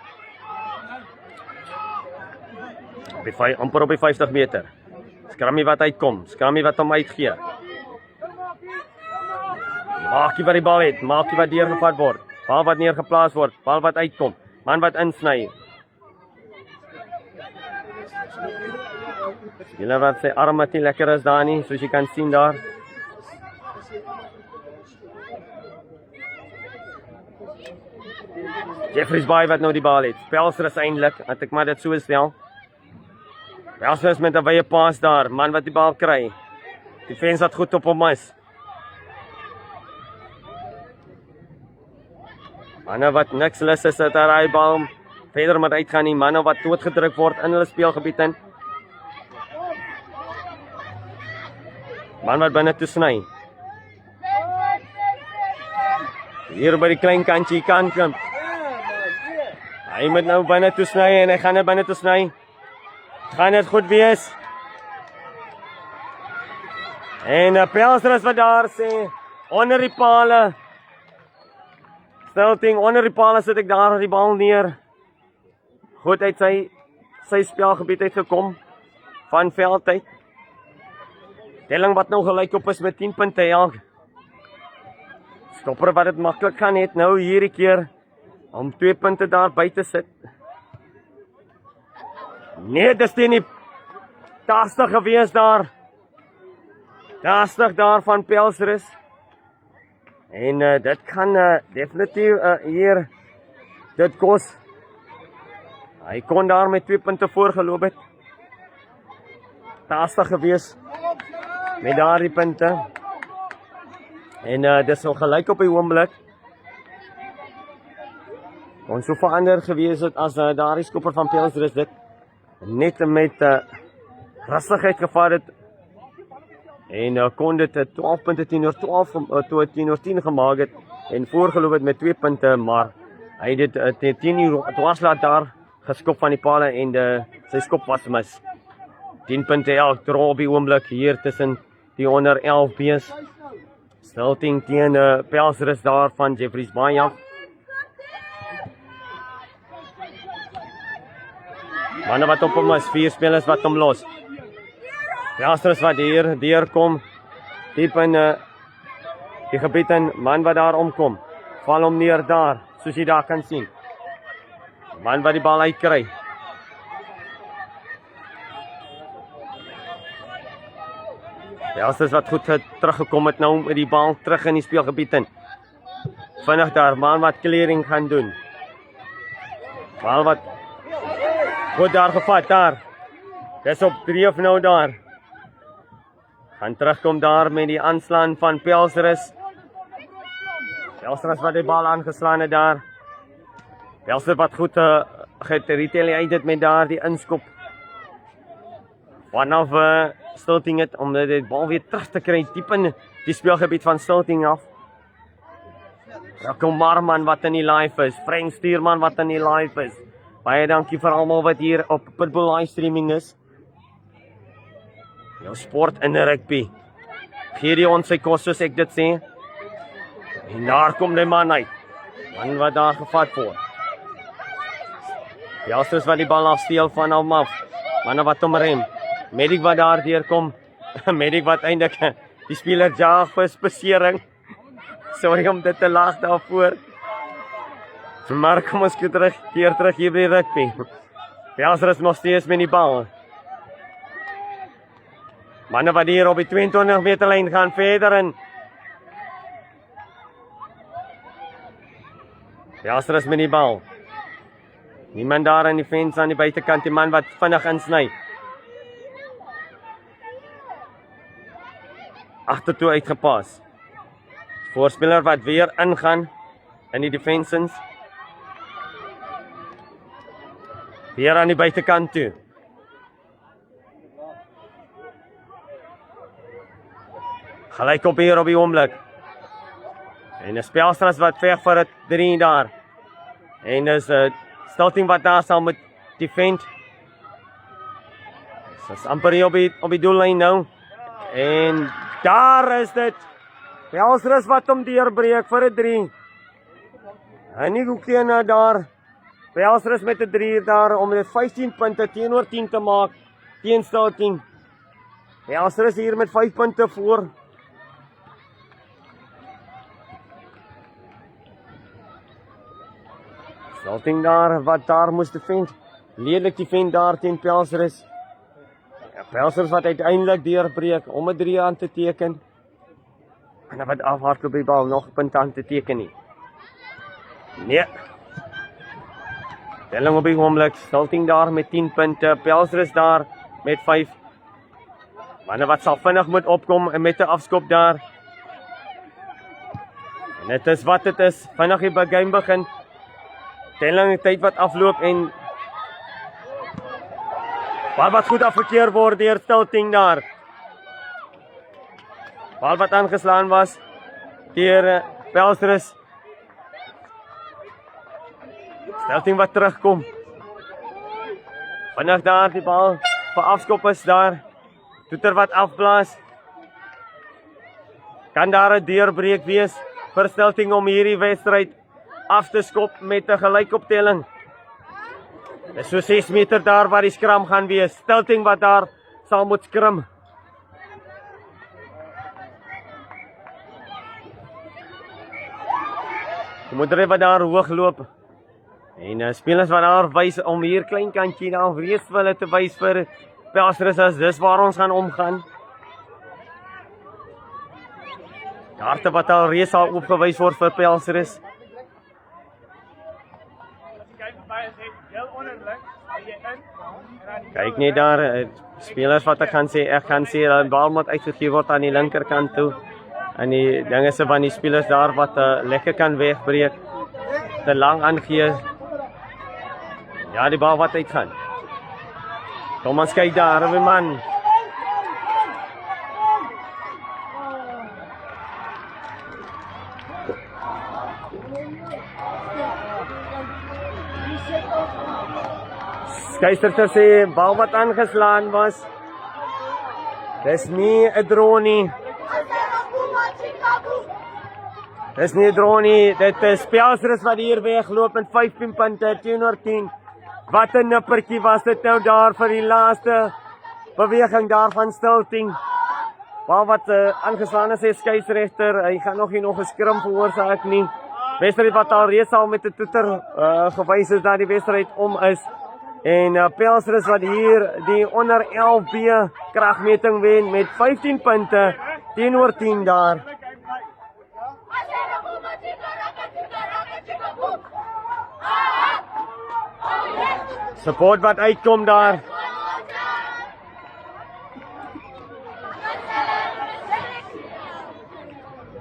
Amper op die 50 meter. Skrammy wat uitkom, Skrammy wat hom uitgee. Maakie wat die bal het, Maakie wat deurgevat word, bal wat neergeplaas word, bal wat uitkom, man wat insny. Julle wat sy arm wat nie lekker is daar nie, soos jy kan sien daar. Jeffries Bay wat nou die bal het, Pelser is eindelijk, had ek maar dit so stel. Pelser is met 'n wye paas daar, man wat die bal kry. Defense wat goed op hom is. Manne wat niks lus is dat hy bal verder moet uitgaan nie, manne wat doodgedruk word in hulle speelgebied in. Man wat binne toe sny. Hier by die klein kantjie kan klim. Hy moet nou binne toe sny en hy gaan net binne toe sny. Gaan dit goed wees? En Pelser is wat daar sê, onder die pale. Stilting, onder die pale sit ek daar die bal neer. Goed uit sy spelgebied uitgekom, van veld uit. Telling wat nou gelyk op is met 10 punte elk. Stopper wat dit maklik gaan het nou hierdie keer, om 2 punte daar buite sit. Nee, dis nie tastig gewees daar. Tastig daar van Pelser is. En dit kan definitief hier dit kos. Hy kon daar met 2 punte voorgeloop het. Tastig gewees met daardie punte. En dis so gelyk op die oomblik. Kon so verander gewees het as daardie skopper van Pelser is dit. Net met rustigheid gevaar het. En kon dit 12 punte 10-10 gemaak het. En voorgeloop het met 2 punte, maar hy het dit 10 uur dwarslaat daar geskop van die pale en sy skop was mis. 10 punte elk, draw op die oomblik hier tussen die onder 11 B's. Stilting teen Pelser is daar van Jeffries Bay af. Manne wat op hom is, 4 spelers wat hom los. Pelser is wat hier deurkom, diep in die gebied in, man wat daar omkom, val hom neer daar, soos jy daar kan sien. Man wat die bal uitkry. Pelser is wat goed teruggekom het nou met die bal terug in die speelgebied in. Vinnig daar, man wat clearing gaan doen. Bal wat goed daar gevat, daar. Dis op 3 of nou daar. Gaan terugkom daar met die aanslaan van Pelser is. Pelser is wat die bal aangeslaan het daar. Pelser wat goed retaliated met daar die inskop. Vanaf Stilting het, om die bal weer terug te kry, diep in die speelgebied van Stilting af. Kom Marman wat in die live is, Frank Stuurman wat in die live is. Baie dankie vir almal wat hier op Pitbull livestreaming is. Jou sport in rugby. Gee die ons sy kos soos ek dit sê. En daar kom die man uit. Man wat daar gevat word. Pelser is wat die bal afsteel van hom af. Manne wat hom rem. Medic wat daar deurkom. Medic wat eintlik die speler jaag vir spesering. Sorry om dit te laag daarvoor. Maar kom ons keer terug hier by die rugby. Pelser is nog steeds met die bal. Manne wat hier op die 22 meter lyn gaan verder in. Pelser is met die bal. Niemand daar in die fence aan die buitekant, die man wat vinnig insny. Agtertoe uitgepas. Voorspeler wat weer ingaan in die defensins. Weer aan die buitekant toe. Gelyk op hier op die oomblik. En 'n Spelstra wat veg vir 'n 3 daar. En dis 'n Stilting wat daar saam met defend. Dis amper hier op die doellyn nou. En daar is dit. Spelstra wat hom deurbreek vir 'n 3. En nie hoek teen daar. Spelstra met 'n 3 daar om dit 15 punte teenoor 10 te maak teen Stilting. Spelstra hier met 5 punte voor. Stilting daar, wat daar moes defend. Ledelik defend daar teen Pelsrus. Ja, Pelsrus wat uiteindelik deurbreek om 'n 3 aan te teken. En dan wat afhardloop die bal, nog 'n punt aan te teken nie. Nee. Telling op die oomblik, Stilting daar met 10 punte, Pelsrus daar met 5. Manne wat sal vinnig moet opkom en met 'n afskop daar. En dit is wat dit is, vinnig die game begin. Telling tyd wat afloop en bal wat goed afgekeer word deur Stilting daar. Bal wat aangeslaan was deur Pelsrus. Stilting wat terugkom. Vinnig daar die bal vir afskop is daar. Toeter wat afblaas. Kan daar 'n deurbreek wees vir Stilting om hierdie wedstryd af te skop met 'n gelykoptelling. Dis so 6 meter daar waar die skram gaan wees. Stilting wat daar sal moet skram. Die moeder wat daar hoog loop. En spelers wat daar wys om hier klein kantjie daar vrees vir hulle te wys vir Pelsrus as dis waar ons gaan omgaan. Kaarte wat al reeds al opgewys word vir Pelsrus. Kyk net daar, spelers wat ek kan sê, die bal moet uitgegee word aan die linkerkant toe. En die ding is van die spelers daar wat lekker kan wegbreek, te lang aangee. Ja, die bal wat uitgaan. Thomas kyk daar, my man. Skeieregter sê bal wat aangeslaan was. Dis nie 'n draw nie. Dis nie 'n draw nie. Dit is Pelsrus wat hier wegloop met 15 punte teenoor 10. Wat 'n nippertjie was dit nou daar vir die laaste beweging daar van Stilting. Bal wat aangeslaan is, sê skeieregter, hy gaan nog 'n skrim veroorsaak nie. Wedstryd wat al reeds al met 'n toeter gewys is dat die wedstryd om is. En Pelsrus wat hier die onder 11B kragmeting wen met 15 punte teenoor 10 daar. Support wat uitkom daar.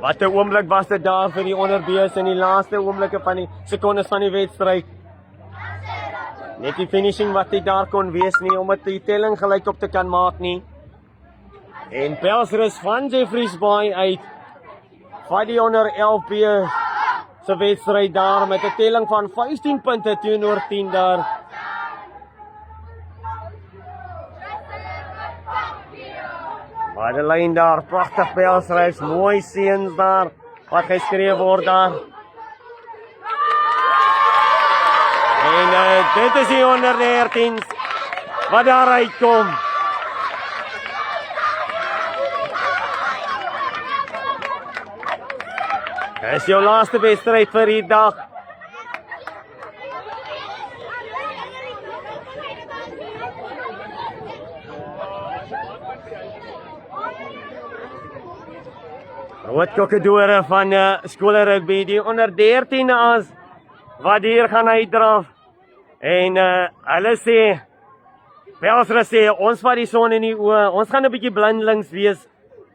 Wat 'n oomblik was dit daar vir die onder B's in die laaste oomblikke van die sekondes van die wedstryd. Net die finishing wat dit daar kon wees nie om dit die telling gelyk op te kan maak nie. En Pelsrus van Jeffreys Bay uit vat die onder 11B se wedstryd daar met 'n telling van 15 punte teenoor 10 daar. Madeleine daar, pragtig Pelsrus, mooi seuns daar wat geskreeu word daar. En dit is die onder 13's wat daar uitkom. Dit is jou laaste wedstryd vir die dag. Wat kokkedore van skole rugby, die onder 13 as wat hier gaan uitdraf. En hulle sê, Pelsrus sê, ons vat die son in die oë, ons gaan 'n bietjie blindelings wees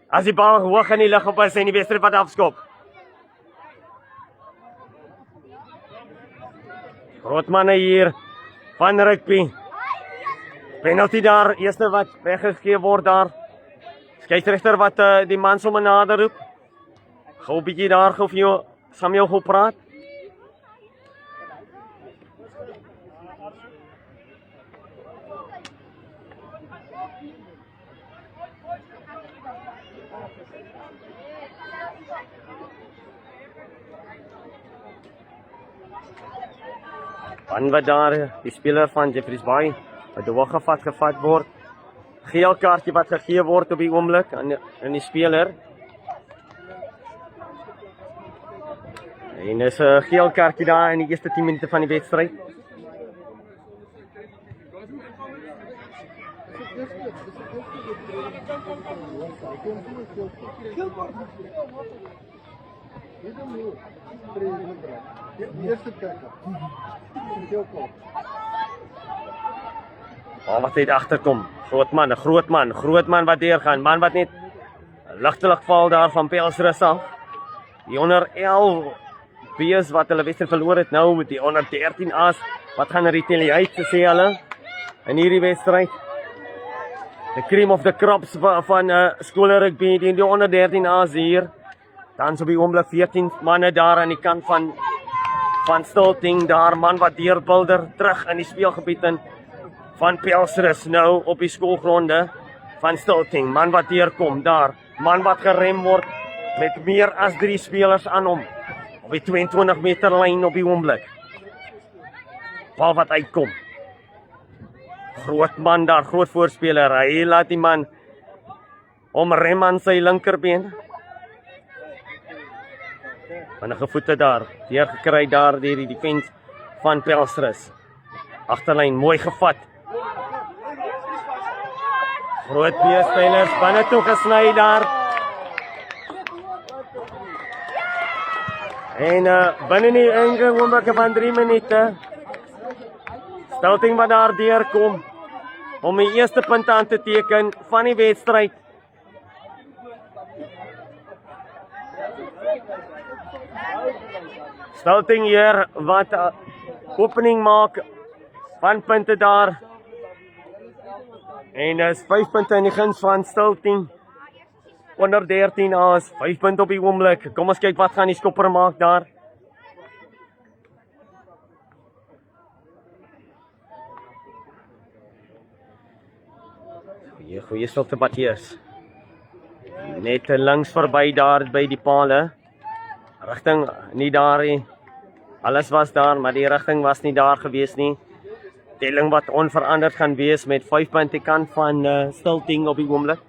as die bal hoog in die lug op is en die wedstryd wat afskop. Groot manne hier van rugby. Penalty daar, eerste wat weggegee word daar. Skeieregter wat die man sommer nader roep. Gou 'n bietjie daar gou vir jou Samuel gaan praat? Dan wat daar die speler van Jeffreys Bay wat hoog gevat word. Geel kaartjie wat gegee word op die oomblik aan die speler. En is 'n geel kaartjie daar in die eerste 10 minute van die wedstryd. Wat het agterkom? Groot man wat deurgaan, man wat net ligtelik val daar van Pelsrus af. Die onder 11 B's wat hulle wedstryd verloor het nou met die onder 13 A's wat gaan retaliate sê hulle in hierdie wedstryd. The cream of the crops van skole rugby die onder 13 A's hier. Dan so op die oomblik 14 manne daar aan die kant van Stilting daar, man wat deurbulder terug in die speelgebied in van Pelsrus nou op die skoolgronde van Stilting, man wat deurkom daar, man wat gerem word met meer as 3 spelers aan hom op die 22 meter lyn op die oomblik. Bal wat uitkom. Groot man daar, groot voorspeler, hy laat die man omrem aan sy linkerbeen. Vinnige voete daar, deurgekry daar deur die defense van Pelsrus. Agterlyn mooi gevat. Groot B-spelers binne toe gesny daar. En binne die enkele oomblikke van 3 minute. Stilting wat daar deurkom om die eerste punt aan te teken van die wedstryd. Stilting hier wat opening maak van punte daar. En is 5 punte in die guns van Stilting. Onder 13 A's, 5 punte op die oomblik. Kom ons kyk wat gaan die skopper maak daar. Goeie stilte Matthias. Net langs verby daar by die pale. Rigting nie daar nie. Alles was daar, maar die rigting was nie daar gewees nie. Telling wat onveranderd gaan wees met 5 punte kant van Stilting op die oomblik.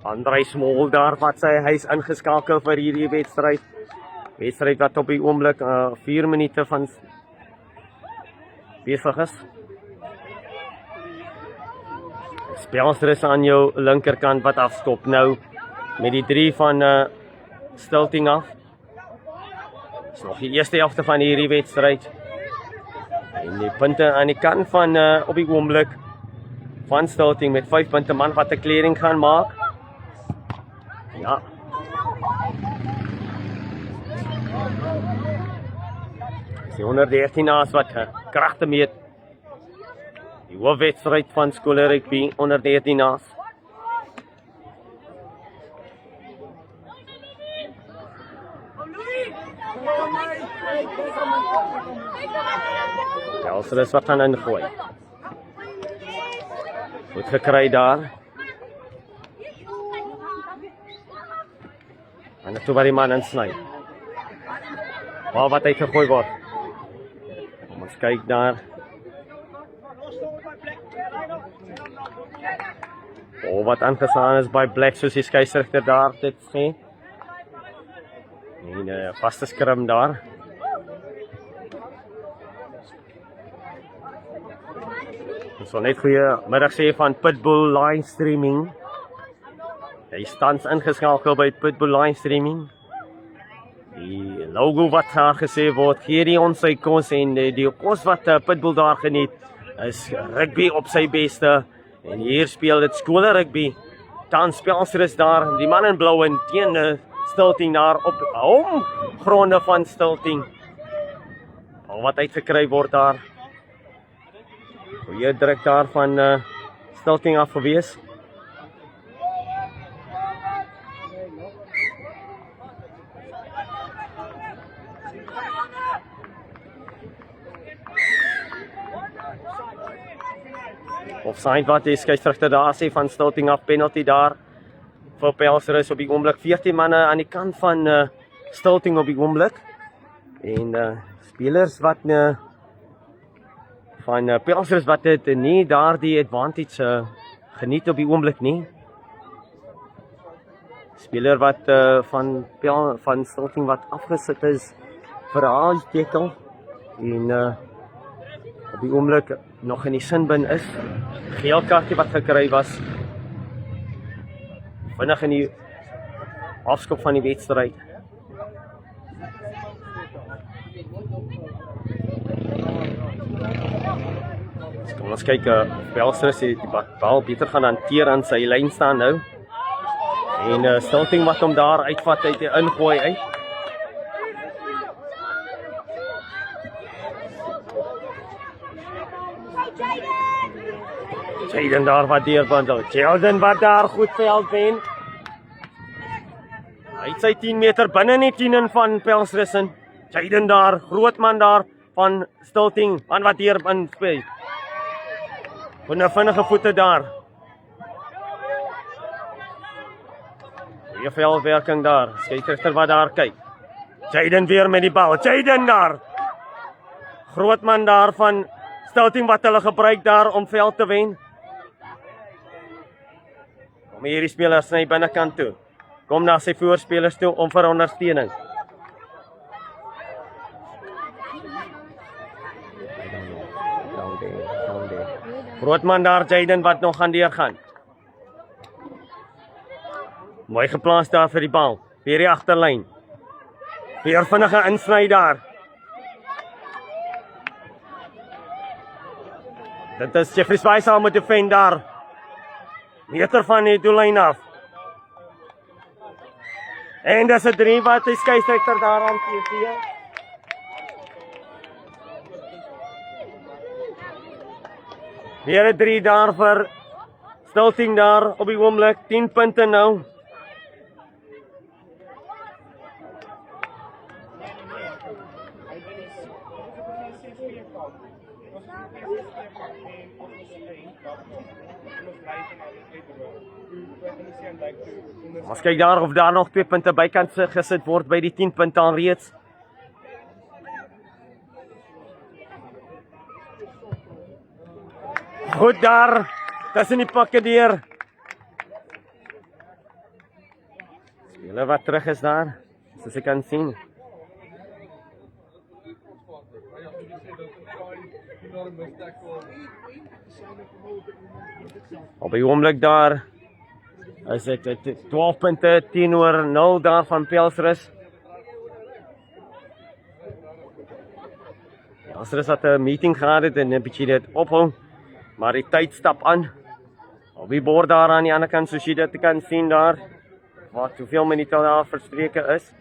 Andrei Small daar wat sy huis ingeskakel vir hierdie wedstryd. Wedstryd wat op die oomblik 4 minute van besig is. Pelsrus aan jou linkerkant wat afstop nou met die 3 van Stilting af. Dis nog die eerste helfte van hierdie wedstryd. En die punte aan die kant van op die oomblik van Stilting met 5 punte, man wat 'n clearing gaan maak. Ja. Die 113 A's wat kragte meet. Die hoofwedstryd van skole rugby onder 13 A's. Pelsrus wat gaan ingooi. Goed gekry daar. En toe waar die man insny. Bal wat uitgegooi word. Kom ons kyk daar. Wat aangeslaan is by Black soos die skeieregter daar dit sê. En vaste skrim daar. Ons sal net goeie middag sê van Pitbull Live Streaming. Hy staan ingeskakel by Pitbull Live Streaming. Die logo wat daar gesê word, gee die ons sy kos en die kos wat Pitbull daar geniet is rugby op sy beste. En hier speel dit skole rugby. Tans Pelsrus daar, die man in blou en teen Stilting daar op gronde van Stilting. Al wat uitgekry word daar. Goeie druk daar van Stilting af gewees. Offside wat die skeieregter daar sê van Stilting af, penalty daar vir Pelsrus op die oomblik. 14 manne aan die kant van Stilting op die oomblik. En spelers wat van Pelsrus wat dit nie daardie advantage geniet op die oomblik nie. Speler wat van Stilting wat afgesit is vir haar tackle en op die oomblik nog in die sinbin is. Geel kaartjie wat gekry was vinnig in die afskop van die wedstryd. Kom ons kyk, Pelsrus het die bal beter gaan hanteer aan sy lyn staan nou. En Stilting wat hom daar uitvat uit die ingooi uit. Jaden daar wat deurbandel. Jaden wat daar goed veld wen. Hy het sy 10 meter binne die 10 in van Pelsrus in. Jaden daar, groot man daar van Stilting, man wat hier in speel. Vinnige voete daar. Goeie veldwerking daar. Skeieregter wat daar kyk. Jaden weer met die bal. Jaden daar. Groot man daar van Stilting wat hulle gebruik daar om veld te wen. Kom hierdie spelers na die binnekant toe. Kom na sy voorspelers toe om vir ondersteuning. Grootman daar, Jaden wat nog gaan deurgaan. Mooi geplaas daar vir die bal. Weer die agterlyn. Weer vinnige insny daar. Dit is Jeffrey Spice al met die defend daar. Meter van die doellyn af. En dis 'n 3 wat die skeieregter daar aan gee. Weer 'n 3 daar vir Stilting daar op die oomblik, 10 punte nou. Ons kyk daar of daar nog 2 punte bykant gesit word by die 10 punte al reeds. Goed daar, tussen die pakke deur. Speler wat terug is daar, soos jy kan sien. Op die oomblik daar is dit 12 punte teenoor 0 daar van Pelsrus. Pelsrus het 'n meeting gehad en 'n bietjie dit ophou, maar die tyd stap aan. Op die bord daar aan die ander kant, soos jy dit kan sien daar, wat hoeveel minute daar verstreke is.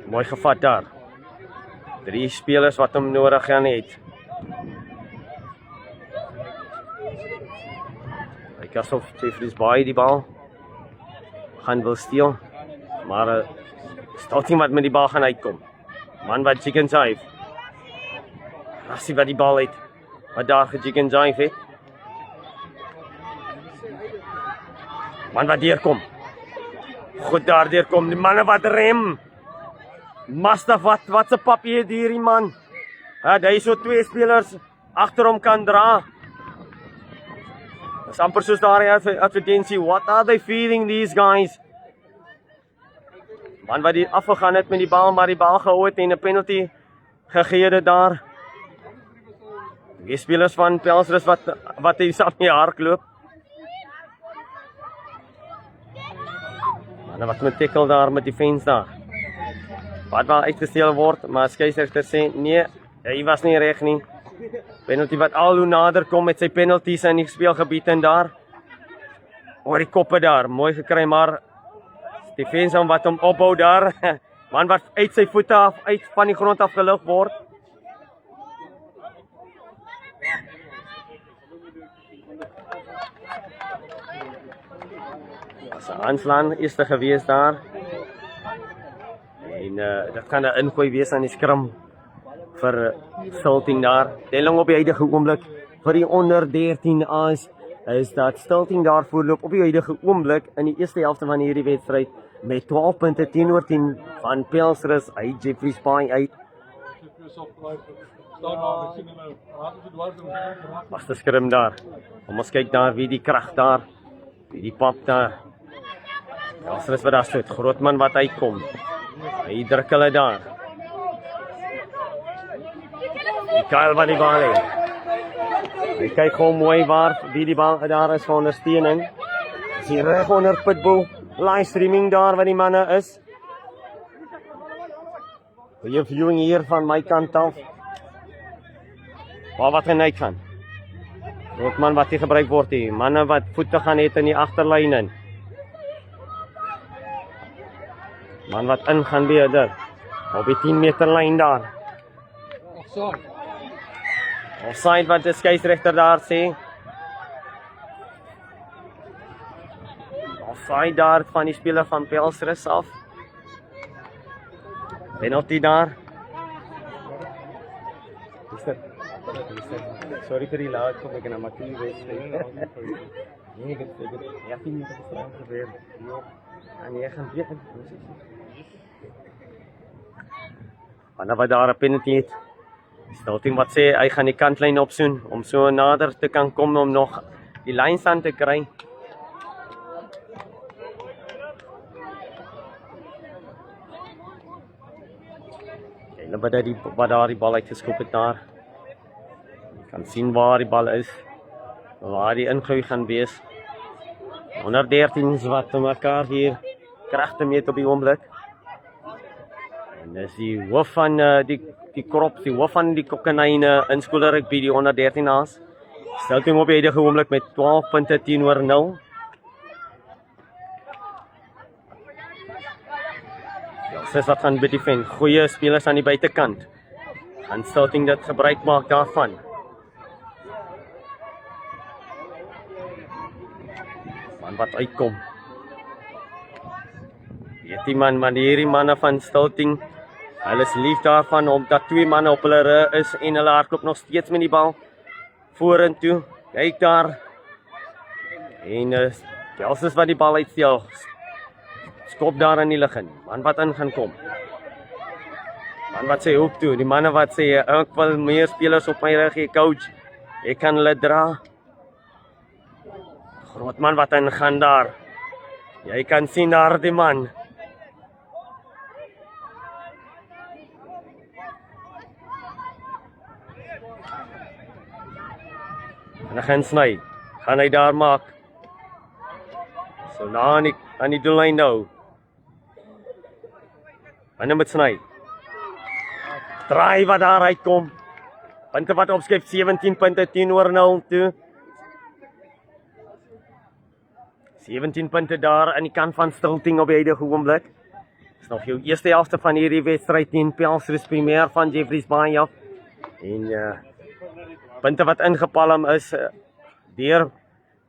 Mooi gevat daar. 3 spelers wat hom nodig gaan het. Kyk asof Jeffries baie die bal gaan wil steel. Maar Stilting wat met die bal gaan uitkom. Man wat chicken jive. Rassie wat die bal het. Wat daar chicken jive het. Man wat deurkom. Goed daar deurkom. Die manne wat rem. Mastaf wat se papie het hierdie man. Hy so 2 spelers agter hom kan dra. Dis amper soos daar advertensie. What are they feeding these guys? Man wat die afgegaan het met die bal, maar die bal gehou het en 'n penalty gegee het daar. Die spelers van Pelsrus wat hier saam in die hardloop. Man wat met tackle daar met die fence daar. Wat wel uitgesteel word, maar skeieregter sê nee, hy was nie reg nie. Penalty wat al hoe nader kom met sy penalties in die speelgebied en daar. Oor die koppe daar, mooi gekry, maar defense wat hom opbou daar. Man wat uit sy voete af, uit van die grond af gelig word. Was 'n aanslaan is te gewees daar. En dit gaan 'n ingooi wees aan die skram vir Stilting daar. Telling op die huidige oomblik vir die onder 13 A's is dat Stilting daar voorloop op die huidige oomblik in die eerste helfte van hierdie wedstryd met 12 punte teenoor 10 van Pelsrus uit Jeffreys Bay uit. Magste skrim daar. Kom ons kyk daar wie die krag daar, wie die pap daar. Pelsrus wat daar stoot, Grootman wat uitkom. Hy druk hulle daar. Mikael wat die bal het. Hy kyk gewoon mooi waar wie die bal daar is vir ondersteuning. Is hier reg onder Pitbull. Livestreaming daar waar die manne is. Goeie viewing hier van my kant af. Waar wat hy gaan. Grootman wat hier gebruik word hier. Manne wat voete gaan het in die agterlyn in. Man wat in gaan beeder. Op die 10 meter lyn daar. Offside wat die skeieregter daar sê. Offside daar van die speler van Pelsrus af. Penalty daar. Sorry vir die laat kom ek na Matthie wees. Nee, ek ja, sien nie wat er gebeur. En jy gaan weet. Wanneer wat daar 'n penalty het. Stilting wat sê hy gaan die kantlyn opsoen om so nader te kan kom om nog die lynstand te kry. Hulle wat daar die bal uitgeskop het daar. Jy kan sien waar die bal is. Waar die ingooi gaan wees. 113 wat mekaar hier kragte meet op die oomblik. En dis die hoof van die krop, die hoof van die kokkenyne in skool rugby die 113 A's. Stilting op die huidige oomblik met 12 punte teenoor 0. Pelsrus wat gaan bedefend. Goeie spelers aan die buitekant. Gaan Stilting dit gebruik maak daarvan. Man wat uitkom. Weet die man hierdie manne van Stilting. Hulle is lief daarvan omdat 2 manne op hulle rug is en hulle hardloop nog steeds met die bal vorentoe. Kyk daar. En Pelsrus wat die bal uitsteel. Skop daar in die lug in. Man wat in gaan kom. Man wat sê hoek toe. Die manne wat sê ek wil meer spelers op my rug hê, coach. Ek kan hulle dra. Grootman wat in gaan daar. Jy kan sien daar die man. En hy gaan sny. Gaan hy daar maak. So na aan die doellyn nou. Wanneer moet sny. Draai wat daar uitkom. Punte wat opskryf 17 punte teenoor 0 toe. 17 punte daar aan die kant van Stilting op die huidige oomblik. Dis nog jou eerste helfte van hierdie wedstryd teen Pelsrus Premier van Jeffreys Bay af. En punte wat ingepalm is deur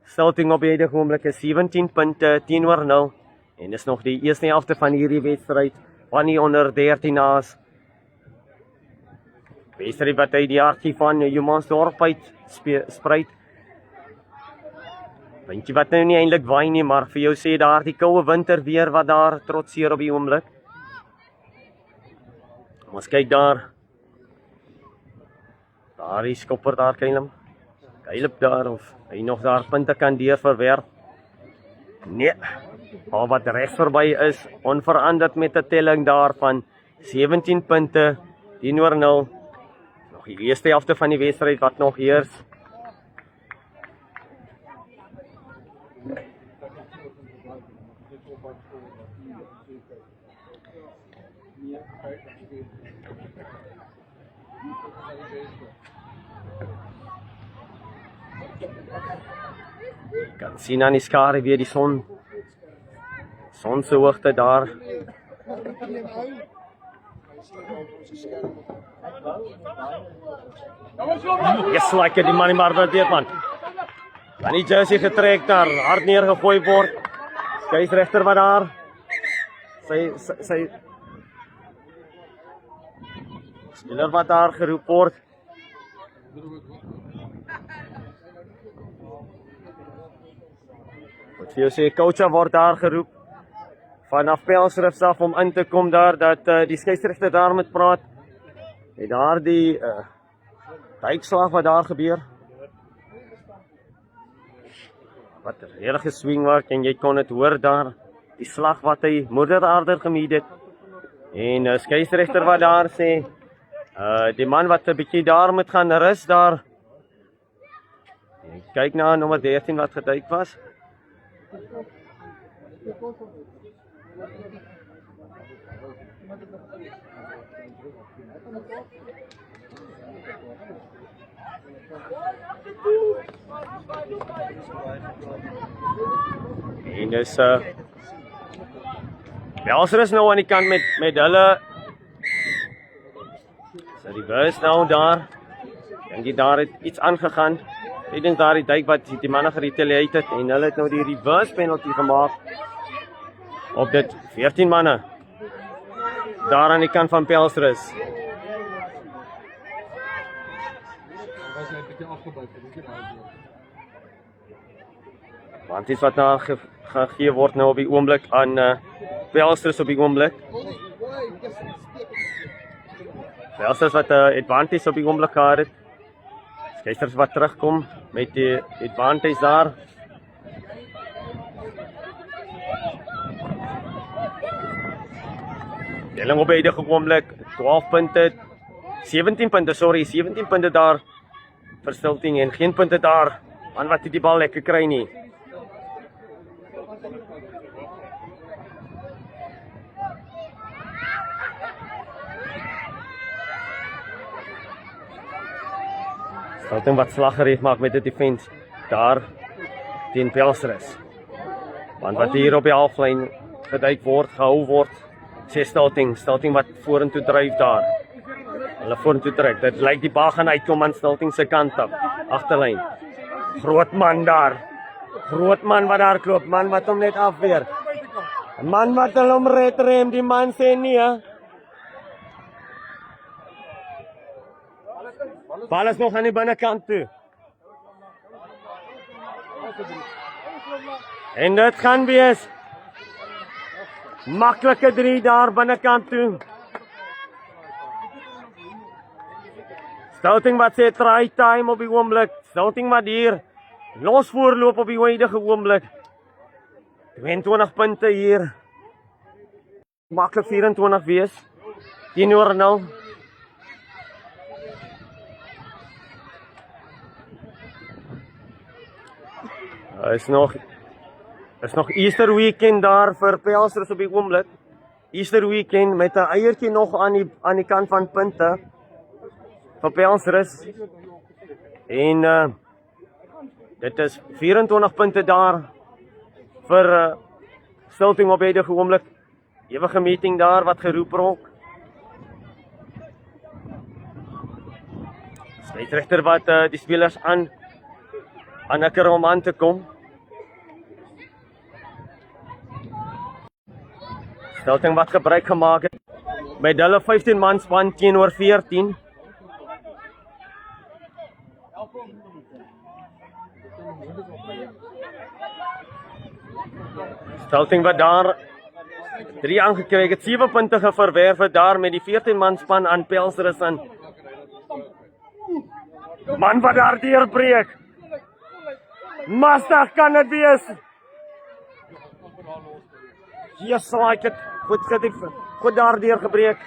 Stilting op die huidige oomblik is 17 punte teenoor 0. En dis nog die eerste helfte van hierdie wedstryd van die onder 13 A's. Wedstryd wat uit die hartjie van Humansdorp uit spruit. Windjie wat nou nie eintlik waai nie, maar vir jou sê daar die koue winter weer wat daar trotseer op die oomblik. Ons kyk daar. Daar die skopper daar Kylem. Kylep daar of hy nog daar punte kan deurverwerf. Nee. Maar wat regs verby is, onveranderd met 'n telling daarvan 17 punte teenoor 0. Nog die eerste helfte van die wedstryd wat nog heers. Kan sien aan die skare weer die son se hoogte daar. Yes, like die man maar dit man. Dan die jersey getrek daar, hard neergegooi word. Skeieregter wat daar. Sy Speler wat daar geroep word. Wat vir jou sê, coach word daar geroep. Vanaf Pelsrif af om in te kom daar, dat die skeieregter daar met praat. En daar die duikslag wat daar gebeur. Wat 'n regte swing was, en jy kon dit hoor daar. Die slag wat hy moederaarder gemiet het. En skeieregter wat daar sê, die man wat 'n bietjie daar moet gaan rus daar. En kyk na nommer 13 wat geduik was. En dis Pelsrus nou aan die kant met hulle. So die bus nou daar. Dink jy daar het iets aangegaan. Ek dink daar die duik wat die manne geretaliate het en hulle het nou die reverse penalty gemaak op dit 14 manne daar aan die kant van Pelsrus. Want iets wat nou gegee word nou op die oomblik aan Pelsrus op die oomblik. Pelsrus wat 'n advantage op die oomblik gehad het. Skeieregters wat terugkom met die advantage daar. Telling op beide oomblik 12 punte, 17 punte, 17 punte daar vir Stilting en geen punte daar aan wat die bal lekker kry nie. Stilting wat slag gereed maak met die defense daar teen Pelsrus. Want wat hier op die halflyn geduik word, gehou word, sê Stilting wat vorentoe dryf daar. Hulle vorentoe trek. Dit lyk die bal gaan uitkom aan Stilting se kant af, agterlyn. Groot man daar. Groot man wat daar klop, man wat hom net afweer. 'n Man wat hom rem, die man sê nee. Bal is nog aan die binnekant toe. En dit gaan wees maklike 3 daar binnekant toe. Stilting wat sê try time op die oomblik. Stilting wat hier los voorloop op die huidige oomblik. 22 punte hier. Maklik 24 wees. 10-0. Is nog Easter weekend daar vir Pelsrus op die oomblik. Easter weekend met 'n eiertjie nog aan die kant van punte vir Pelsrus. En dit is 24 punte daar vir Stilting op die oomblik. Ewige meeting daar wat geroep raak. Skeieregter wat die spelers aan 'n keer om aan te kom. Stilting wat gebruik gemaak het met hulle 15 man span teenoor 14. Stilting wat daar 3 aangekry het, 7 punte geverwerf het daar met die 14 man span aan Pelsrus aan. Man wat daar deurbreek. Mastig kan dit wees. Yes, like het. Goed daar deurgebreek.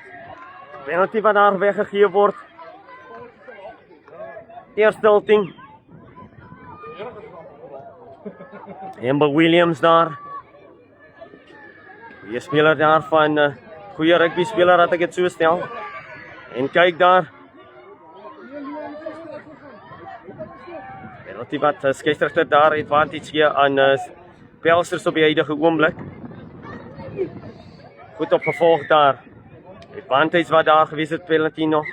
Penalty wat daar weggegee word. Eerste Stilting. Amber Williams daar. Die speler daar van goeie rugby speler dat ek dit so stel. En kyk daar. Penalty wat skeieregter daar advantage gee aan Pelsrus op die huidige oomblik. Goed opgevolg daar. Advantage wat daar gewees het, penalty nog.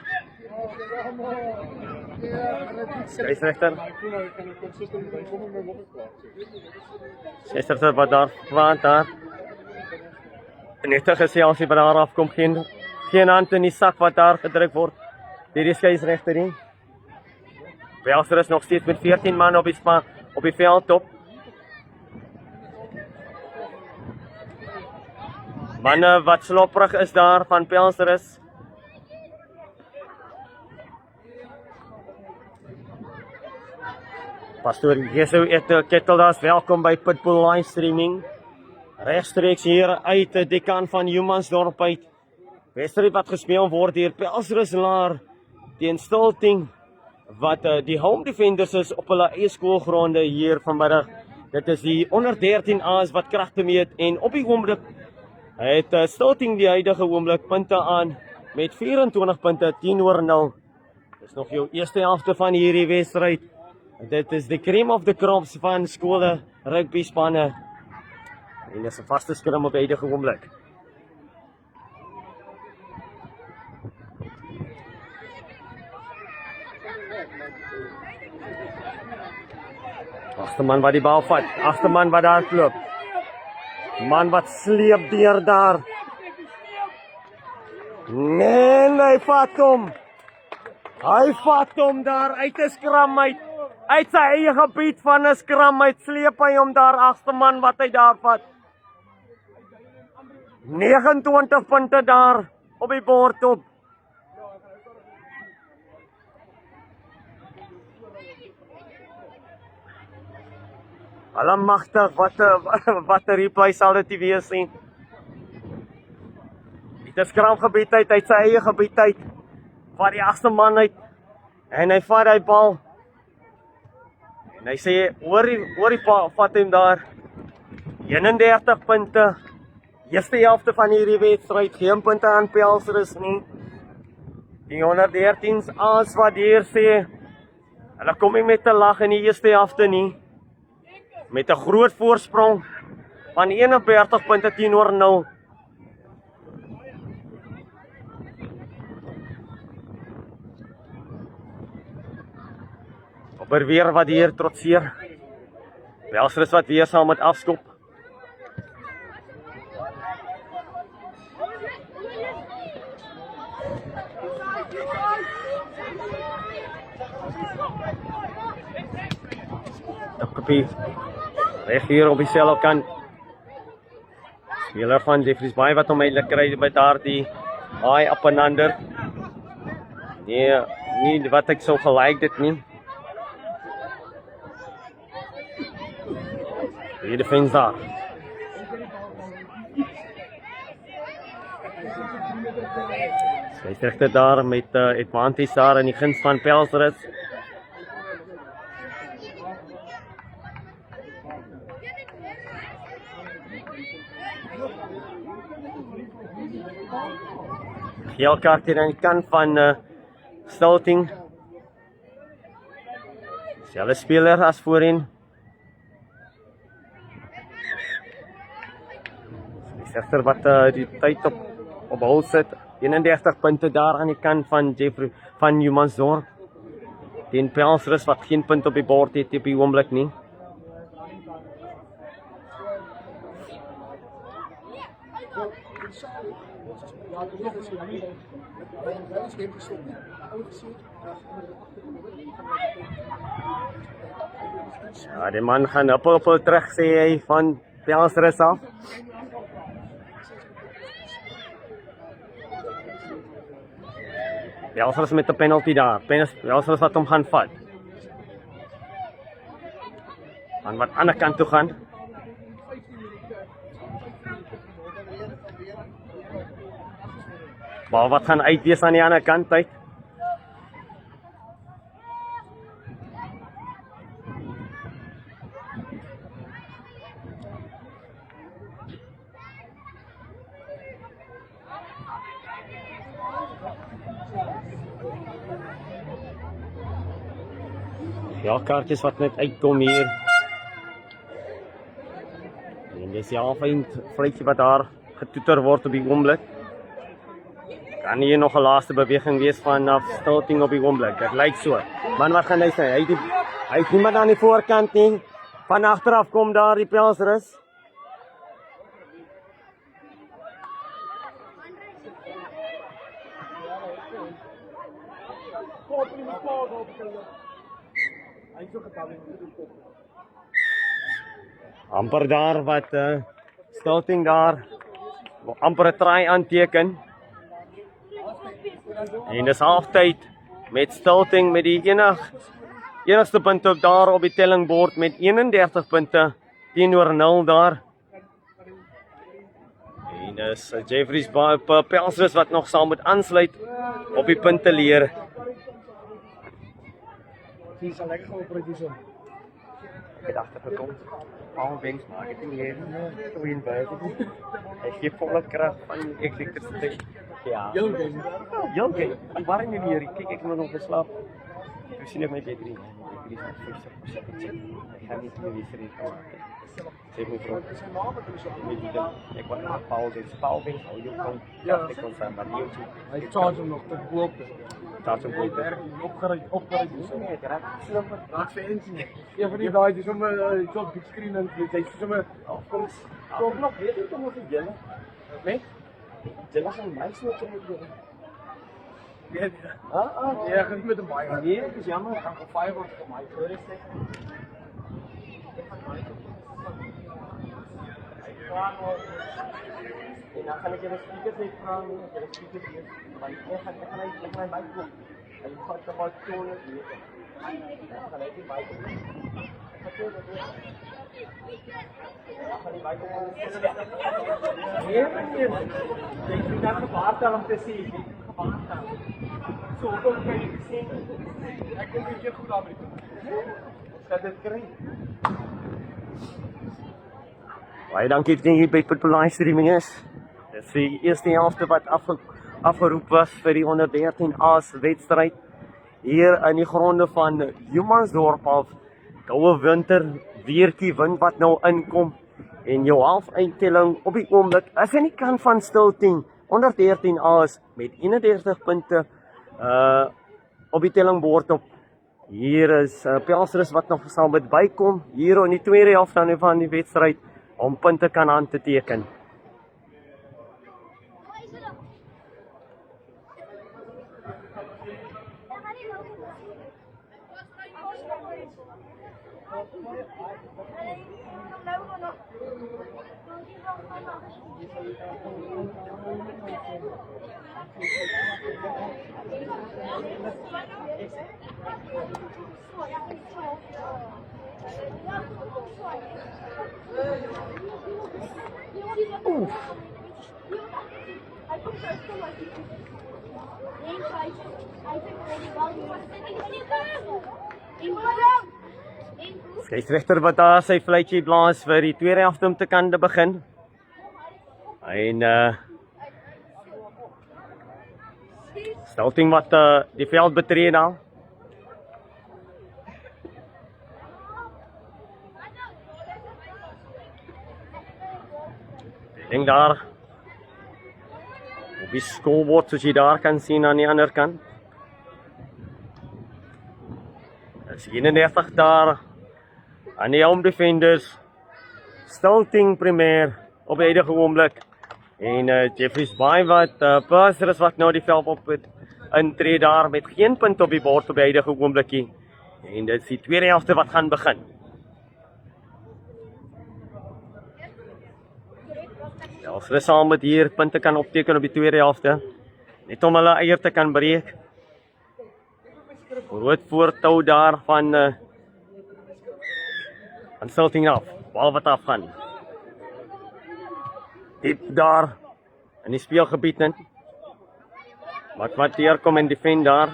Skeieregter. Skeieregter wat daar praat daar. Net gesê as hy by daar afkom, geen hand in die sak wat daar gedruk word deur die skeieregter nie. Pelser is nog steeds met 14 man op die veldtop. Manne wat slopperig is daar van Pelser is. Pastoor Jesu Ketteldas, welkom by Pitbull Live Streaming. Regstreeks hier uit die kant van Humansdorp uit. Wedstryd wat gespeel word hier Pelser teen Stilting, wat die home defenders is op hulle eie skoolgronde hier vanmiddag. Dit is die onder 13 A's wat kragte meet en op die oomblik het Stilting die huidige oomblik punte aan met 24 punte 10-0. Dis nog jou eerste helfte van hierdie wedstryd. Dit is die cream of the crops van skole rugby spanne. En dis 'n vaste skrim op die huidige oomblik. Agterman wat die bal vat, agterman wat daar loop. Man wat sleep deur daar. Nee, hy vat hom. Hy vat hom daar uit 'n skram uit sy eie gebied van 'n skram uit, sleep hy hom daar agterman wat hy daar vat. 29 punte daar op die bord op. Allemagtig, wat 'n replay sal dit wees nie. Dit skramgebied uit sy eie gebied uit, vat die agste man uit, en hy vat die bal, en hy sê, oor die bal, vat hom daar, 31 punte, eerste helfte van hierdie wedstryd, geen punte aan Pelser nie, die 113's A's wat hier sê, hulle kom nie met 'n lag in die eerste helfte nie, met 'n groot voorsprong van 41 punte 10-0. Opper weer wat hier trotseer. Pelser wat weer saam met afskop. Kopie. Reg hier op die selkant. Speler van Jeffreys Bay wat hom eintlik kry by daardie haai op en ander. Nee, nie wat ek sou gelyk dit nie. Hier die fans daar. Skieregter daar met advantage daar in die guns van Pelser. Geel kaart hier aan die kant van Stilting. Selfe speler as voorheen. Skieregter wat die tyd op hol sit. 31 punte daar aan die kant van Jeffrey van Humansdorp. Teen Pelser wat geen punt op die bord het op die oomblik nie. Ja, die man gaan op terug sê hy van Pelser af. Pelser met 'n penalty daar. Pelser wat hom gaan vat. En wat aan die kant toe gaan. Bal wat gaan uitwees aan die ander kant uit. Ja, kaartjies wat net uitkom hier. En dis ja, fyn vletjie wat daar getoeter word op die oomblik. Kan hier nog 'n laaste beweging wees vanaf Stilting op die oomblik. Dit lyk so. Man, wat gaan hy sê? Hy is niemand aan die voorkant nie. Van agteraf kom daar die Pelser. Amper daar wat Stilting daar amper 'n try aanteken. En dis halftyd met Stilting met die enigste punt op daar op die tellingbord met 31 punte teenoor 0 daar. En dis Jeffries Pelsrus wat nog saam moet aansluit op die punte leer. Dis al lekker geopereer hier so. Ek het agtergekom. Paul Banks maak dit nie meer. Toe in baie. Ek gee volle krag van elektrisiteit. Ja. Jou. En waarom jy hier? Kyk ek moet nog geslaap. Ek sien ek my battery. Battery is 50%. Ek gaan nie meer weer kom. Sê my vrou. Ek wou net Paul Banks hou jou van. Ja. Ek kon sê maar jy. Hy charge hom nog tot boop. Daar's 'n boot. Opgery. Nee, ek raak slim. Raak vir ensie. Een van die daai dis sommer top big screen en jy sommer kom nog weet jy kom ons die julle. Nee? Jy was aan my so kry. Nee. Nee, ek gaan met 'n baie. Nee, dit is jammer. Gaan vir 5 word vir my. Hoor ek sê. En dan gaan ek julle speakers net vra, julle speakers hier. Maar ek gaan my mic koop. En ek gaan dit maar toon hier. Dan gaan ek die mic koop. Ek gaan dit doen. Dan gaan die mic koop. Nee. Ek moet net gebaar om te sien. So kom kyk sien. Ek kom weer keer goed aan met dit. Gaan dit kry. Baie dankie dat jy by Pitbull livestreaming is. Dit is die eerste helfte wat afgeroep was vir die 113 A's wedstryd hier in die gronde van Humansdorp af. Koue winter weertjie wind wat nou inkom en jou halfeindtelling op die oomblik is aan die kant van Stilting 113 A's met 31 punte op die tellingbord op. Hier is Pelsrus wat nog saam met bykom hier in die tweede helfte van die wedstryd om punte kan aan te teken. Skeieregter wat daar sy fluitjie blaas vir die tweede helfte om te kan begin. En Stilting wat die veld betree nou. Ek dink daar op die scoreboard soos jy daar kan sien aan die ander kant. Is 31 daar aan die home defenders. Stilting premier op die huidige oomblik. En Jeffries Bay wat Pelsrus wat nou die veld op het intree daar met geen punt op die bord op die huidige oomblikie. En dit is die tweede helfte wat gaan begin. Pelsrus saam met hier punte kan opteken op die tweede helfte. Net om hulle eier te kan breek. Groot voortou daar van Stilting af. Bal wat afgaan. Diep daar in die speelgebied in. Wat deurkom en defend daar.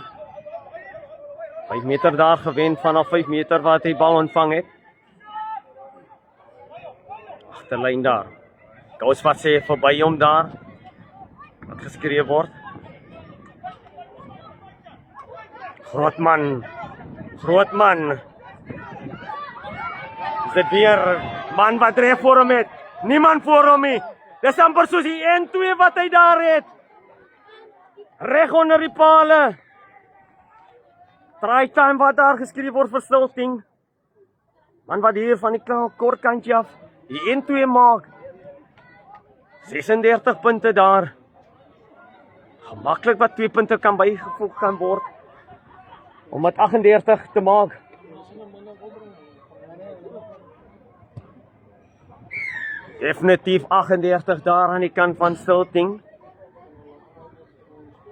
5 meter daar gewen vanaf 5 meter wat hy bal ontvang het. Agterlyn daar. Gous wat sê verby hom daar. Wat geskreeu word. Grootman. Is dit weer man wat reg voor hom het? Niemand voor hom nie. Dis amper soos die 1-2 wat hy daar het. Reg onder die pale. Try time wat daar geskryf word vir Stilting. Man wat hier van die kort kantjie af die 1-2 maak. 36 punte daar. Gemaklik wat 2 punte kan bygevoeg kan word om dit 38 te maak. Definitief 38 daar aan die kant van Stilting.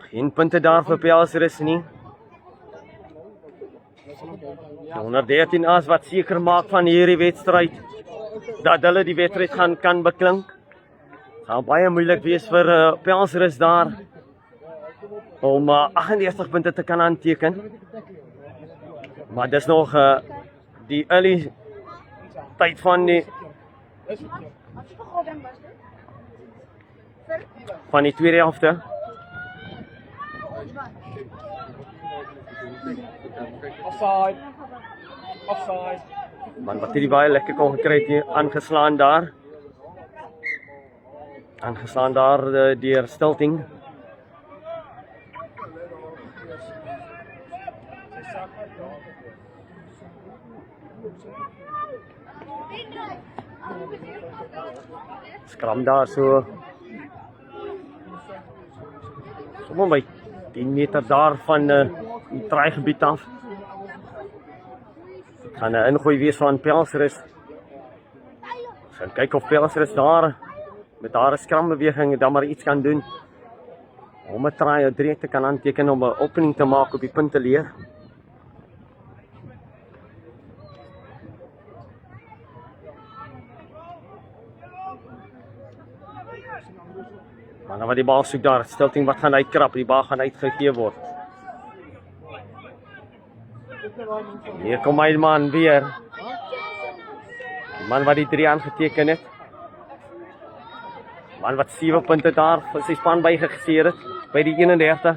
Geen punte daar vir Pelsrus nie. 113 as wat seker maak van hierdie wedstryd dat hulle die wedstryd kan beklink. Gaan baie moeilik wees vir Pelsrus daar om 38 punte te kan aanteken. Maar dis nog die early tyd van die tweede helfte. Offside. Offside. Man wat hierdie baie lekker kon gekry het hier aangeslaan daar. Aangeslaan daar deur Stilting. Skram daar so. Sommer by 10 meter daar van die traaigebied af. Gaan 'n ingooi wees van Pelsrus. Gaan kyk of Pelsrus daar met haar skrambeweging dan maar iets kan doen om 'n traai direk te kan aanteken om 'n opening te maak op die punteleer. Maar nou wat die bal soek daar, Stilting wat gaan uitkrap, die bal gaan uitgegee word. Hier kom my man weer. Die man wat die 3 aangeteken het. Man wat 7 punte daar vir sy span bygegeseer het by die 31.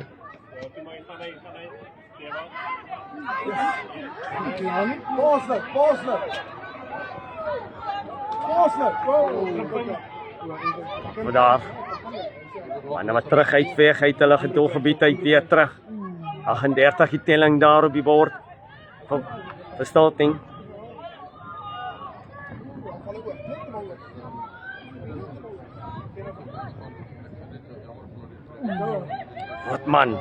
Maar daar. Man wat terug uitveg uit hulle gedoelgebied uit weer terug. 38 die telling daar op die bord. Vir Stilting. Wat man.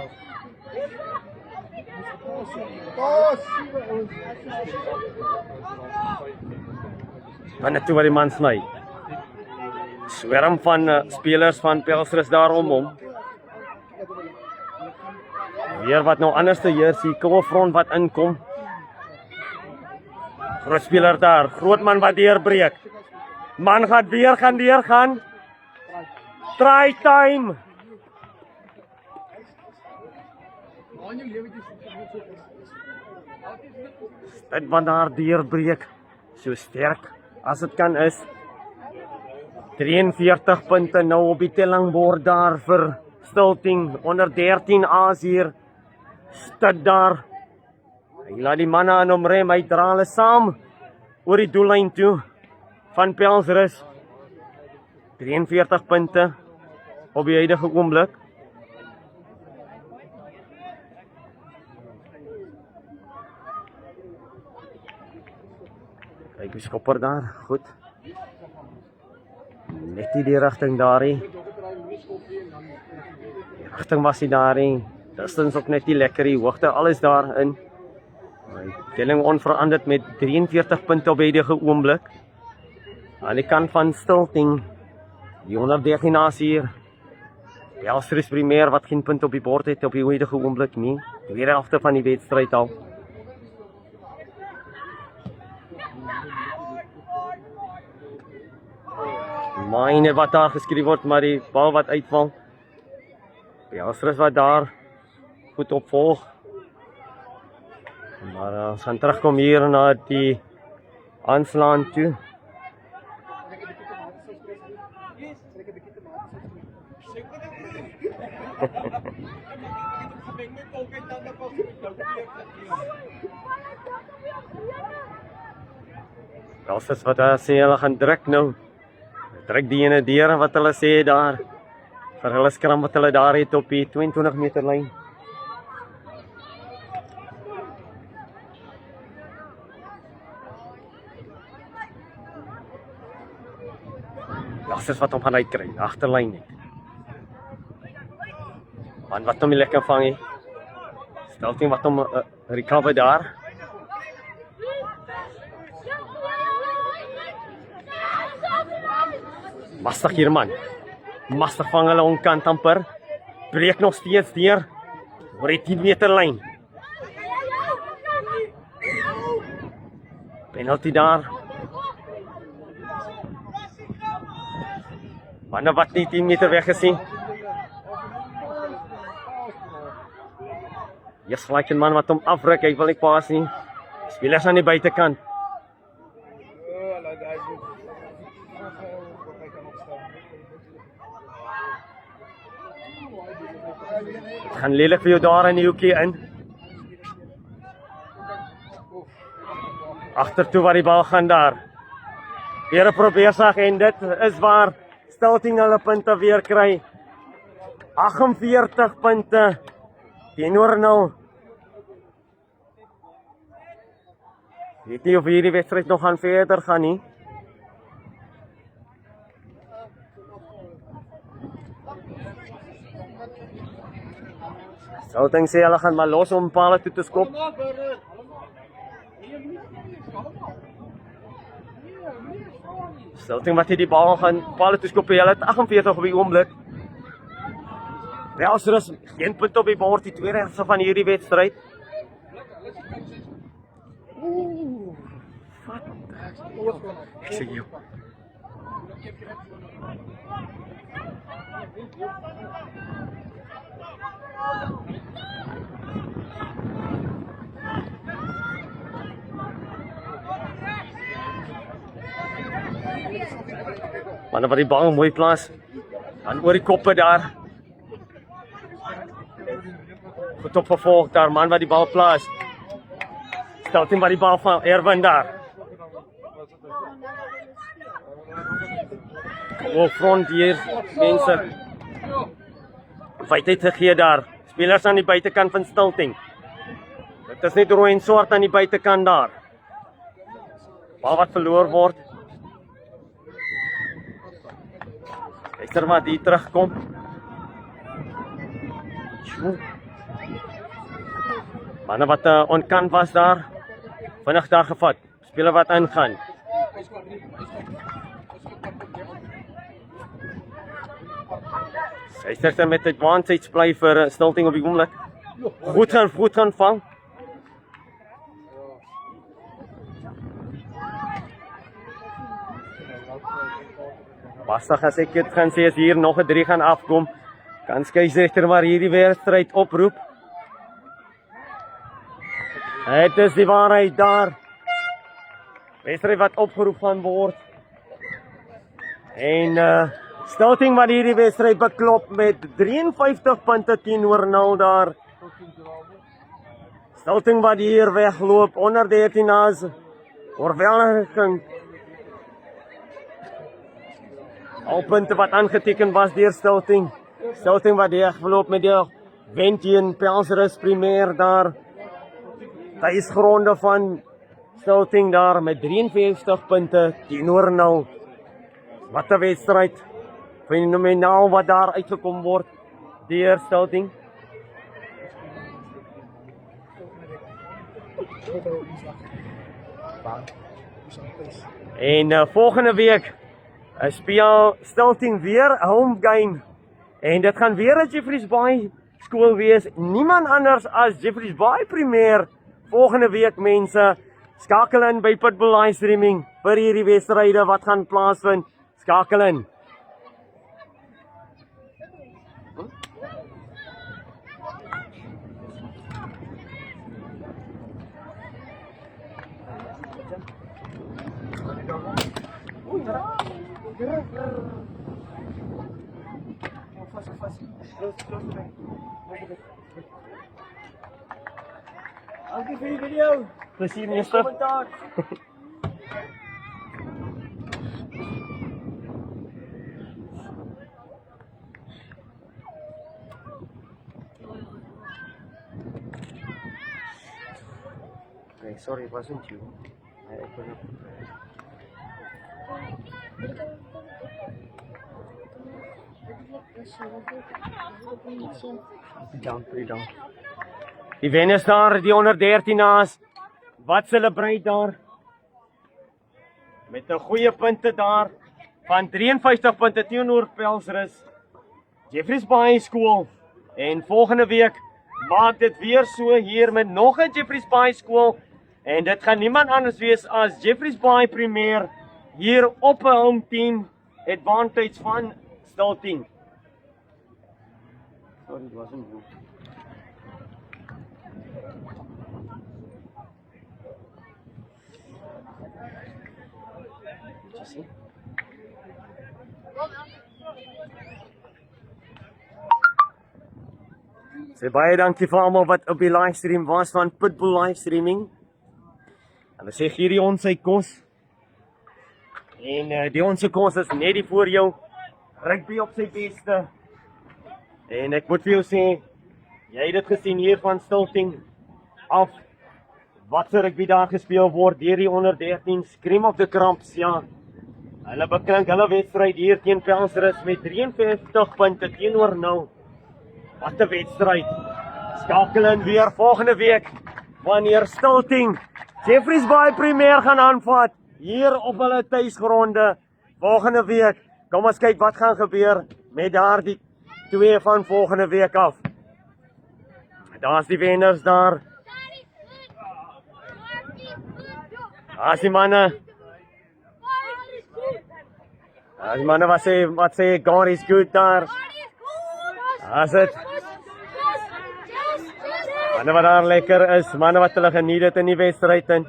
Man toe wat die man sny. Swerm van spelers van Pelsrus daarom hom. Weer wat nou anders te jersey, kom 'n front wat inkom. Groot speler daar, groot man wat deurbreek. Man gaan deurgaan. Try time. Dit wat daar deurbreek, so sterk as dit kan is. 43 punte nou op die tellingbord daar vir Stilting, onder 13 A's hier. Stud daar. Hy laat die manne aan hom rem, hy dra hulle saam oor die doellyn toe van Pelsrus. 43 punte op die huidige oomblik. Kyk die skopper daar, goed. Net nie die rigting daarin. Die rigting was nie daarin. Distance ook net nie lekker, die hoogte, alles daarin. Die telling onveranderd met 43 punte op huidige oomblik. Aan die kant van Stilting, die 113 A's hier. Pelsrus Premier wat geen punt op die bord het op die huidige oomblik nie. Tweede helfte van die wedstryd al. Myne wat daar geskryf word, maar die bal wat uitval. Pelsrus wat daar goed opvolg. Maar ons gaan terugkom hier na die aanslaan toe. Pelsrus wat sê hulle gaan druk nou. Druk die ene deur wat hulle sê daar. Vir hulle skram wat hulle daar het op die 22 meter lyn. Pelsrus wat hom gaan uitkry, agterlyn net. Man wat hom nie lekker vang nie. Stelting wat hom recover daar. Mastig hier man. Mastig vang hulle onkant amper. Breek nog steeds deur. Oor die 10 meter lyn. Penalty daar. Manne wat nie 10 meter weg gesien. Yes, gelijk een man wat hom afruk, hy wil nie paas nie. Spelers aan die buitekant. Het gaan lelijk vir jou daar in die hoekie in. Agtertoe waar die bal gaan daar. Weer 'n probeersag en dit is waar Stelting hulle punte weer kry. 48 punte teenoor 0. Weet nie of hierdie wedstryd nog gaan verder gaan nie. Stelting sê hulle gaan maar los om pale toe te skop. Stelting wat die bal gaan pale toe skop, hulle het 48 op die oomblik. Welsrus, geen punt op die bord, die tweede helfte van hierdie wedstryd. Ek sê jou. Manne wat die bal mooi plaas. Dan oor die koppe daar. Goed opgevolg daar, man wat die bal plaas. Stelting wat die bal van Erwin daar. Kom front hier, mense. Feitheid gegee daar. Spelers aan die buitekant van Stelting. Dit is net rooi en swart aan die buitekant daar. Bal wat verloor word. Luister maar die terugkom. Manne wat onkant was daar. Vinnig daar gevat. Speler wat ingaan. Hy sê met advantage play vir Stelting op die oomblik. Goed gaan vang. Bastig as ek het gaan sê as hier nog 'n 3 gaan afkom, kan skeieregter maar hierdie wedstryd oproep. Dit is die waarheid daar. Wedstryd wat opgeroep gaan word. En Stelting wat hierdie wedstryd beklop met 53 punte teenoor 0 daar. Stelting wat hier wegloop onder 13 as oorweldiging. Al punte wat aangeteken was deur Stelting. Stelting wat wegloop met die Wentien Pelsrus primêr daar. Tuisgronde van Stelting daar met 53 punte teenoor 0. Wat 'n wedstryd. Fenomenaal wat daar uitgekom word deur Stelting. En volgende week speel Stelting weer 'n home game. En dit gaan weer 'n Jeffreys Bay skool wees. Niemand anders as Jeffreys Bay primêr. Volgende week mense, skakel in by Pitbull livestreaming vir hierdie wedstryde wat gaan plaasvind. Skakel in. Dankie vir die video. Plesier meester. Kommentaar. Okay, sorry, it wasn't you. I couldn't. Dank. Die wen is daar, die onder 13's. Wat celebrate daar? Met 'n goeie punte daar van 53 punte teenoor Pelsrus. Jeffreys Bay skool. En volgende week maak dit weer so hier met nog 'n Jeffreys Bay skool. En dit gaan niemand anders wees as Jeffreys Bay Premier hier op 'n home team advantage van Stilting. Sorry, it wasn't good. So baie dankie vir almal wat op die livestream was van Pitbull livestreaming. Hulle sê gee die ons sy kos. En die ons se kos is net die voor jou. Rugby op sy beste. En ek moet vir jou sê, jy het dit gesien hier van Stilting af. Wat se rugby daar gespeel word deur die onder 13 Scream of the Cramps, ja. Hulle beklink hulle wedstryd hier teen Pelsrus met 53 punte teenoor 0. Wat 'n wedstryd. Skakel in weer volgende week wanneer Stilting Jeffreys Bay Premier gaan aanvat hier op hulle tuisgronde volgende week. Kom ons kyk wat gaan gebeur met daardie twee van volgende week af. Daar's die wenners daar. Daar's die manne. Die manne wat sê God is good daar. As dit manne wat daar lekker is, manne wat hulle geniet het in die wedstryd en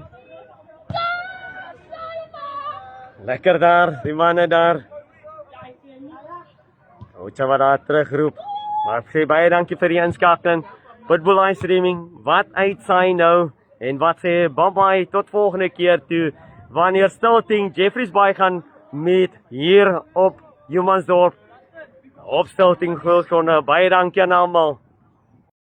lekker daar, die manne daar. Oucha wat daar terugroep. Maar ek sê baie dankie vir die inskakeling. Pitbull livestreaming, wat uitsaai nou en wat sê bye tot volgende keer toe wanneer Stilting Jeffreys Bay gaan meet hier op Humansdorp. Op Stilting Grootgrond. Baie dankie aan almal.